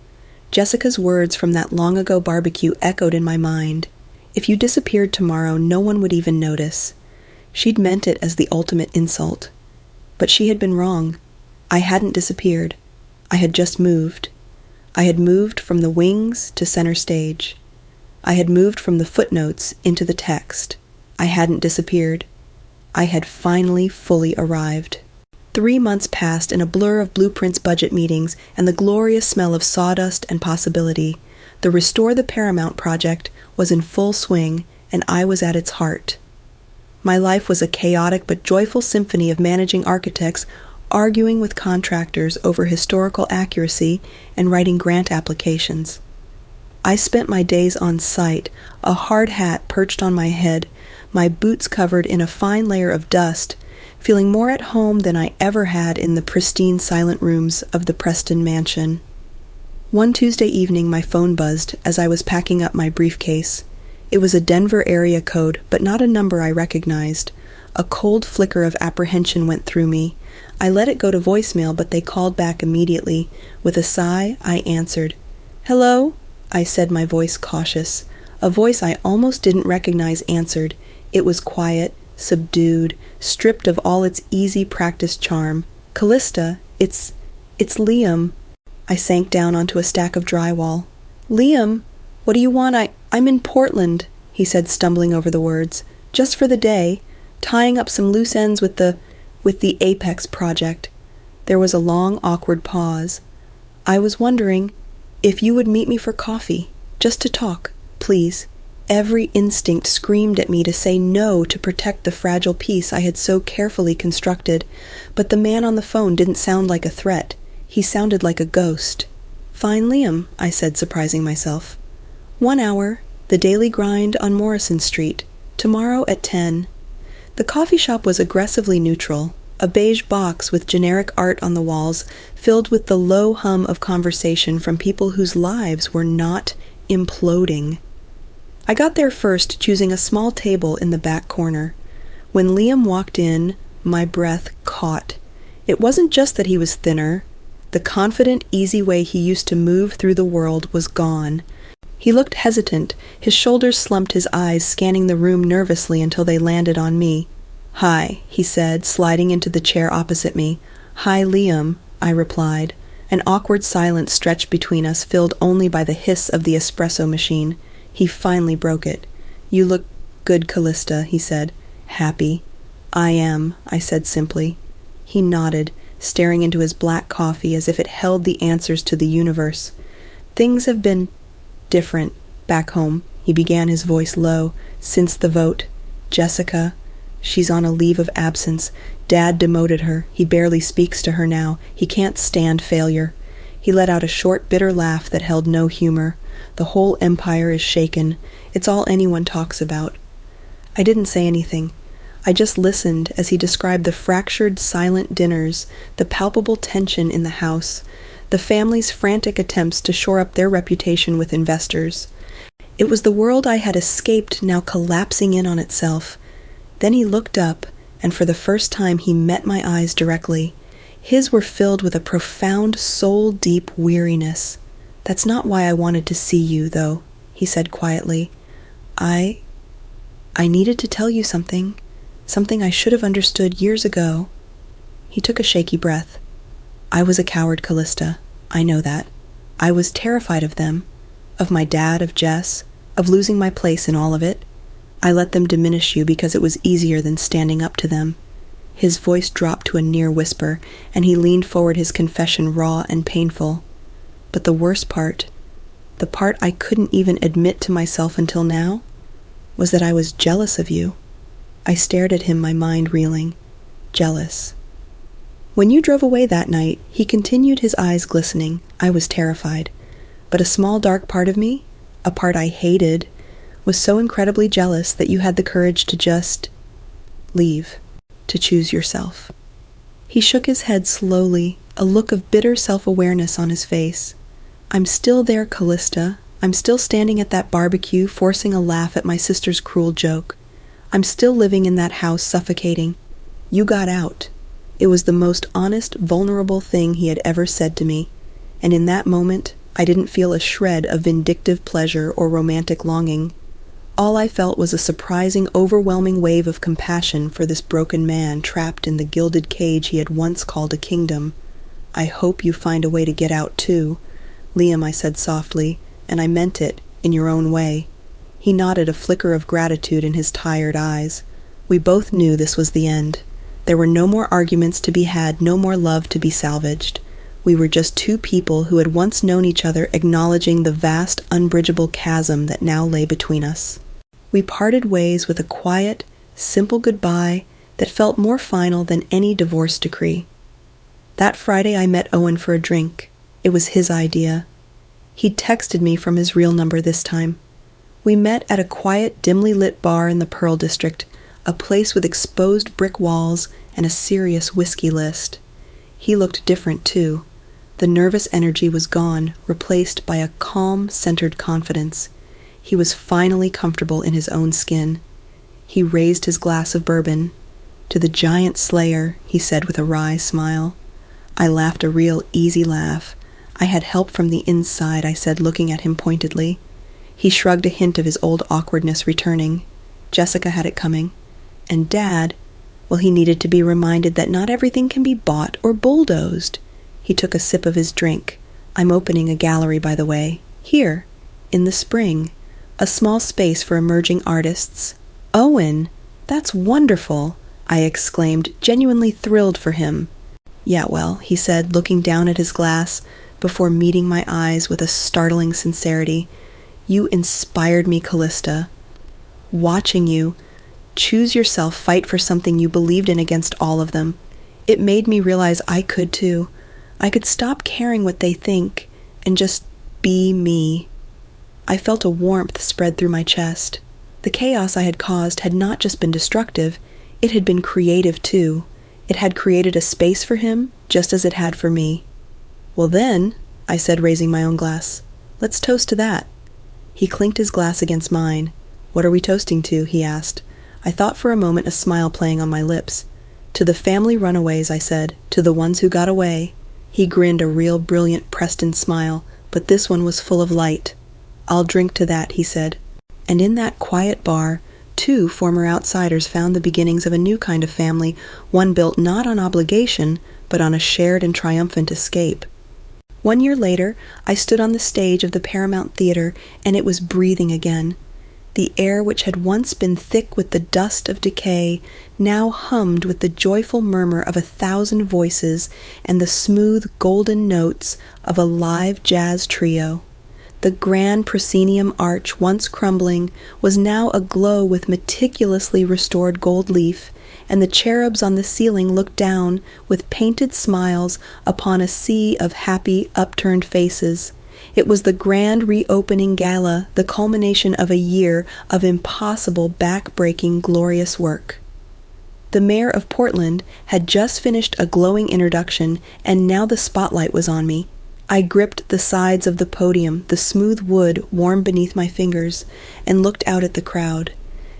Jessica's words from that long-ago barbecue echoed in my mind. If you disappeared tomorrow, no one would even notice. She'd meant it as the ultimate insult. But she had been wrong. I hadn't disappeared. I had just moved. I had moved from the wings to center stage. I had moved from the footnotes into the text. I hadn't disappeared. I had finally fully arrived. 3 months passed in a blur of Blueprint's budget meetings and the glorious smell of sawdust and possibility. The Restore the Paramount project was in full swing, and I was at its heart. My life was a chaotic but joyful symphony of managing architects, arguing with contractors over historical accuracy, and writing grant applications. I spent my days on site, a hard hat perched on my head, my boots covered in a fine layer of dust, feeling more at home than I ever had in the pristine silent rooms of the Preston mansion. One Tuesday evening, my phone buzzed as I was packing up my briefcase. It was a Denver area code, but not a number I recognized. A cold flicker of apprehension went through me. I let it go to voicemail, but they called back immediately. With a sigh, I answered. "Hello?" I said, my voice cautious. A voice I almost didn't recognize answered. It was quiet, subdued, stripped of all its easy practiced charm. "Callista, it's Liam." I sank down onto a stack of drywall. "Liam, what do you want? I'm in Portland," he said, stumbling over the words. "Just for the day, tying up some loose ends with the Apex project." There was a long, awkward pause. "I was wondering if you would meet me for coffee, just to talk, please." Every instinct screamed at me to say no to protect the fragile peace I had so carefully constructed, but the man on the phone didn't sound like a threat. He sounded like a ghost. "Fine, Liam," I said, surprising myself. 1 hour, the daily grind on Morrison Street, tomorrow at 10. The coffee shop was aggressively neutral, a beige box with generic art on the walls, filled with the low hum of conversation from people whose lives were not imploding. I got there first, choosing a small table in the back corner. When Liam walked in, my breath caught. It wasn't just that he was thinner. The confident, easy way he used to move through the world was gone. He looked hesitant, his shoulders slumped, his eyes scanning the room nervously until they landed on me. "Hi," he said, sliding into the chair opposite me. "Hi, Liam," I replied. An awkward silence stretched between us, filled only by the hiss of the espresso machine. He finally broke it. "You look good, Callista," he said. "Happy?" "I am," I said simply. He nodded, staring into his black coffee as if it held the answers to the universe. "Things have been different back home," he began, his voice low, "since the vote. Jessica, she's on a leave of absence. Dad demoted her. He barely speaks to her now. He can't stand failure." He let out a short, bitter laugh that held no humor. "The whole empire is shaken. It's all anyone talks about." I didn't say anything. I just listened as he described the fractured, silent dinners, the palpable tension in the house, the family's frantic attempts to shore up their reputation with investors. It was the world I had escaped now collapsing in on itself. Then he looked up, and for the first time he met my eyes directly. His were filled with a profound, soul-deep weariness. "That's not why I wanted to see you, though," he said quietly. I needed to tell you something I should have understood years ago." He took a shaky breath. "I was a coward, Callista. I know that. I was terrified of them, of my dad, of Jess, of losing my place in all of it. I let them diminish you because it was easier than standing up to them." His voice dropped to a near whisper, and he leaned forward, his confession raw and painful. "But the worst part, the part I couldn't even admit to myself until now, was that I was jealous of you." I stared at him, my mind reeling. "Jealous." "When you drove away that night," he continued, his eyes glistening, "I was terrified. But a small dark part of me, a part I hated, was so incredibly jealous that you had the courage to just leave, to choose yourself." He shook his head slowly, a look of bitter self-awareness on his face. "I'm still there, Callista. I'm still standing at that barbecue, forcing a laugh at my sister's cruel joke. I'm still living in that house, suffocating. You got out." It was the most honest, vulnerable thing he had ever said to me, and in that moment, I didn't feel a shred of vindictive pleasure or romantic longing. All I felt was a surprising, overwhelming wave of compassion for this broken man trapped in the gilded cage he had once called a kingdom. "I hope you find a way to get out too, Liam," I said softly, and I meant it, in your own way. He nodded, a flicker of gratitude in his tired eyes. We both knew this was the end. There were no more arguments to be had, no more love to be salvaged. We were just two people who had once known each other, acknowledging the vast, unbridgeable chasm that now lay between us. We parted ways with a quiet, simple goodbye that felt more final than any divorce decree. That Friday I met Owen for a drink. It was his idea. He'd texted me from his real number this time. We met at a quiet, dimly lit bar in the Pearl District, a place with exposed brick walls and a serious whiskey list. He looked different, too. The nervous energy was gone, replaced by a calm, centered confidence. He was finally comfortable in his own skin. He raised his glass of bourbon. "To the giant slayer," he said with a wry smile. I laughed a real easy laugh. "I had help from the inside," I said, looking at him pointedly. He shrugged, a hint of his old awkwardness returning. Jessica had it coming. And Dad, well, he needed to be reminded that not everything can be bought or bulldozed. He took a sip of his drink. "I'm opening a gallery, by the way. Here, in the spring. A small space for emerging artists." "Owen, that's wonderful!" I exclaimed, genuinely thrilled for him. "Yeah, well," he said, looking down at his glass before meeting my eyes with a startling sincerity, "you inspired me, Callista. Watching you choose yourself, fight for something you believed in against all of them. It made me realize I could too. I could stop caring what they think and just be me." I felt a warmth spread through my chest. The chaos I had caused had not just been destructive, it had been creative too. It had created a space for him, just as it had for me. "Well then," I said, raising my own glass, "let's toast to that." He clinked his glass against mine. "What are we toasting to?" he asked. I thought for a moment, a smile playing on my lips. "To the family runaways," I said, "to the ones who got away." He grinned a real brilliant Preston smile, but this one was full of light. "I'll drink to that," he said. And in that quiet bar, 2 former outsiders found the beginnings of a new kind of family, one built not on obligation, but on a shared and triumphant escape. 1 year later, I stood on the stage of the Paramount Theater, and it was breathing again. The air, which had once been thick with the dust of decay, now hummed with the joyful murmur of 1,000 voices and the smooth golden notes of a live jazz trio. The grand proscenium arch, once crumbling, was now aglow with meticulously restored gold leaf, and the cherubs on the ceiling looked down with painted smiles upon a sea of happy, upturned faces. It was the grand reopening gala, the culmination of a year of impossible, back-breaking, glorious work. The mayor of Portland had just finished a glowing introduction, and now the spotlight was on me. I gripped the sides of the podium, the smooth wood warm beneath my fingers, and looked out at the crowd.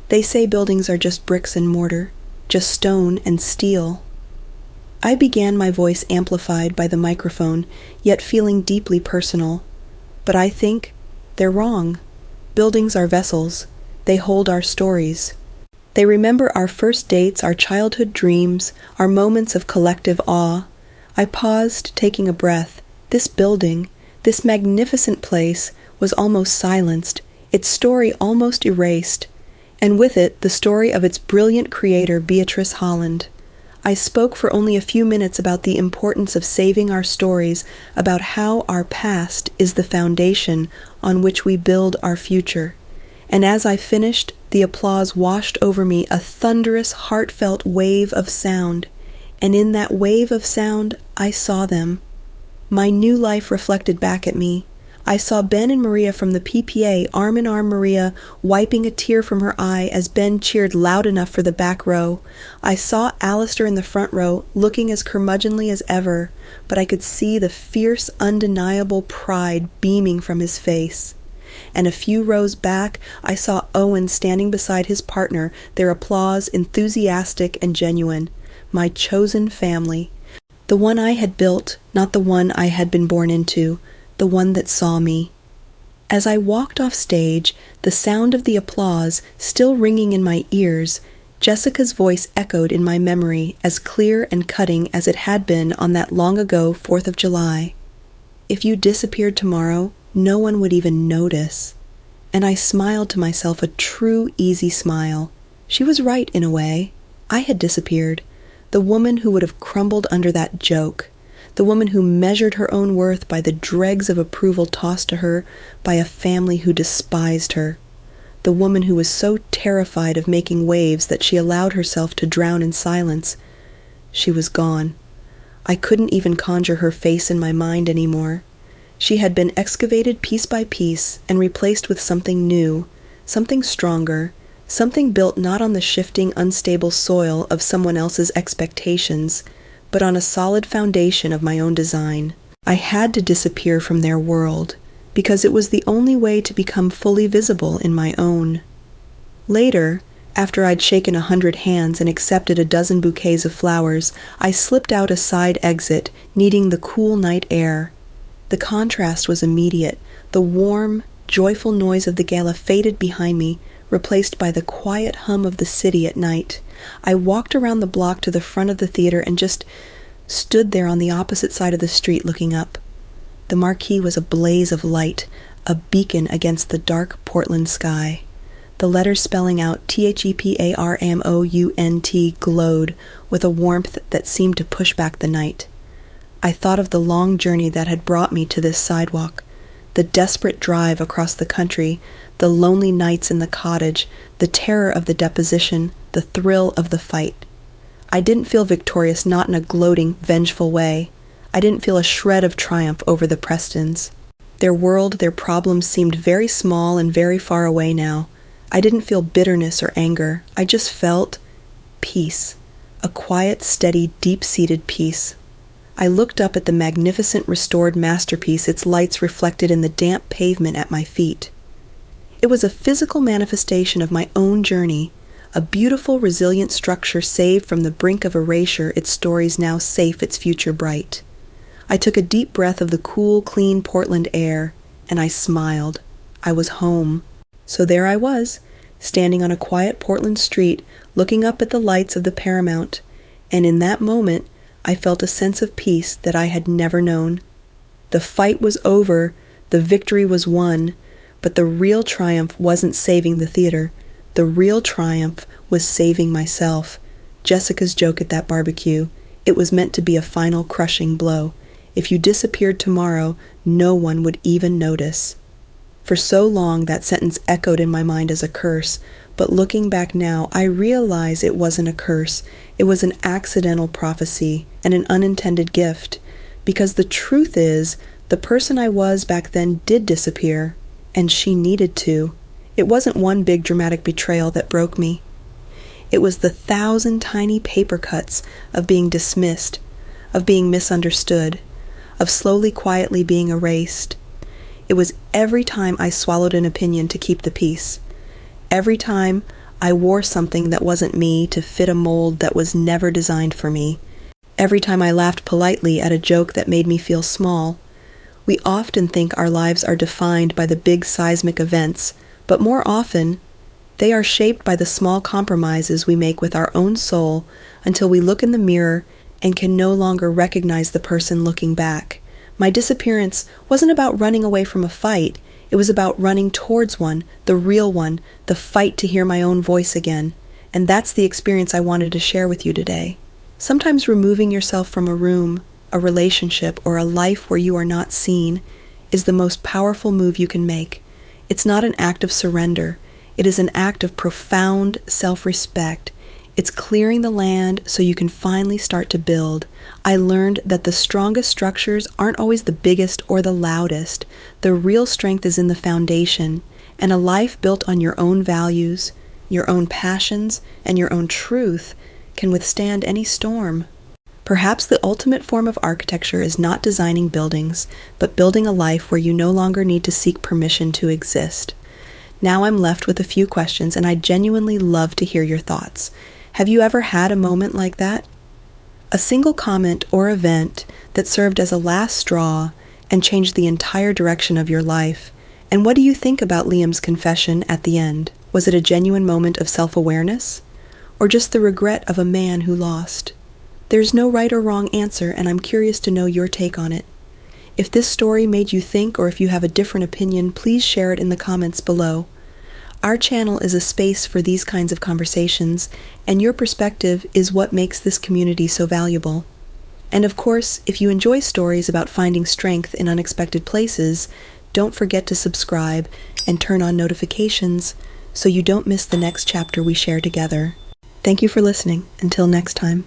They say buildings are just bricks and mortar, just stone and steel. I began, my voice amplified by the microphone, yet feeling deeply personal. But I think they're wrong. Buildings are vessels. They hold our stories. They remember our first dates, our childhood dreams, our moments of collective awe. I paused, taking a breath. This building, this magnificent place, was almost silenced, its story almost erased, and with it the story of its brilliant creator, Beatrice Holland. I spoke for only a few minutes about the importance of saving our stories, about how our past is the foundation on which we build our future. And as I finished, the applause washed over me, a thunderous, heartfelt wave of sound. And in that wave of sound, I saw them. My new life reflected back at me. I saw Ben and Maria from the PPA, arm in arm, Maria wiping a tear from her eye as Ben cheered loud enough for the back row. I saw Alistair in the front row, looking as curmudgeonly as ever, but I could see the fierce, undeniable pride beaming from his face. And a few rows back, I saw Owen standing beside his partner, their applause enthusiastic and genuine. My chosen family. The one I had built, not the one I had been born into, the one that saw me. As I walked off stage, the sound of the applause still ringing in my ears, Jessica's voice echoed in my memory as clear and cutting as it had been on that long ago 4th of July. "If you disappeared tomorrow, no one would even notice." And I smiled to myself, a true, easy smile. She was right in a way. I had disappeared. The woman who would have crumbled under that joke. The woman who measured her own worth by the dregs of approval tossed to her by a family who despised her. The woman who was so terrified of making waves that she allowed herself to drown in silence. She was gone. I couldn't even conjure her face in my mind anymore. She had been excavated piece by piece and replaced with something new, something stronger, something built not on the shifting, unstable soil of someone else's expectations, but on a solid foundation of my own design. I had to disappear from their world, because it was the only way to become fully visible in my own. Later, after I'd shaken 100 hands and accepted a dozen bouquets of flowers, I slipped out a side exit, needing the cool night air. The contrast was immediate. The warm, joyful noise of the gala faded behind me, replaced by the quiet hum of the city at night. I walked around the block to the front of the theater and just stood there on the opposite side of the street looking up. The marquee was a blaze of light, a beacon against the dark Portland sky. The letters spelling out THEPARMOUNT glowed with a warmth that seemed to push back the night. I thought of the long journey that had brought me to this sidewalk, the desperate drive across the country, the lonely nights in the cottage, the terror of the deposition, the thrill of the fight. I didn't feel victorious, not in a gloating, vengeful way. I didn't feel a shred of triumph over the Prestons. Their world, their problems seemed very small and very far away now. I didn't feel bitterness or anger. I just felt peace, a quiet, steady, deep-seated peace. I looked up at the magnificent restored masterpiece, its lights reflected in the damp pavement at my feet. It was a physical manifestation of my own journey, a beautiful, resilient structure saved from the brink of erasure, its stories now safe, its future bright. I took a deep breath of the cool, clean Portland air, and I smiled. I was home. So there I was, standing on a quiet Portland street, looking up at the lights of the Paramount, and in that moment, I felt a sense of peace that I had never known. The fight was over, the victory was won, but the real triumph wasn't saving the theater. The real triumph was saving myself. Jessica's joke at that barbecue, it was meant to be a final crushing blow. If you disappeared tomorrow, no one would even notice. For so long, that sentence echoed in my mind as a curse, but looking back now, I realize it wasn't a curse. It was an accidental prophecy and an unintended gift, because the truth is, the person I was back then did disappear, and she needed to. It wasn't one big dramatic betrayal that broke me. It was the 1,000 tiny paper cuts of being dismissed, of being misunderstood, of slowly, quietly being erased. It was every time I swallowed an opinion to keep the peace. Every time I wore something that wasn't me to fit a mold that was never designed for me. Every time I laughed politely at a joke that made me feel small. We often think our lives are defined by the big seismic events, but more often, they are shaped by the small compromises we make with our own soul until we look in the mirror and can no longer recognize the person looking back. My disappearance wasn't about running away from a fight. It was about running towards one, the real one, the fight to hear my own voice again. And that's the experience I wanted to share with you today. Sometimes removing yourself from a room, a relationship, or a life where you are not seen is the most powerful move you can make. It's not an act of surrender. It is an act of profound self-respect. It's clearing the land so you can finally start to build. I learned that the strongest structures aren't always the biggest or the loudest. The real strength is in the foundation, and a life built on your own values, your own passions, and your own truth can withstand any storm. Perhaps the ultimate form of architecture is not designing buildings, but building a life where you no longer need to seek permission to exist. Now I'm left with a few questions, and I genuinely love to hear your thoughts. Have you ever had a moment like that? A single comment or event that served as a last straw and changed the entire direction of your life. And what do you think about Liam's confession at the end? Was it a genuine moment of self-awareness? Or just the regret of a man who lost? There's no right or wrong answer, and I'm curious to know your take on it. If this story made you think, or if you have a different opinion, please share it in the comments below. Our channel is a space for these kinds of conversations, and your perspective is what makes this community so valuable. And of course, if you enjoy stories about finding strength in unexpected places, don't forget to subscribe and turn on notifications so you don't miss the next chapter we share together. Thank you for listening. Until next time.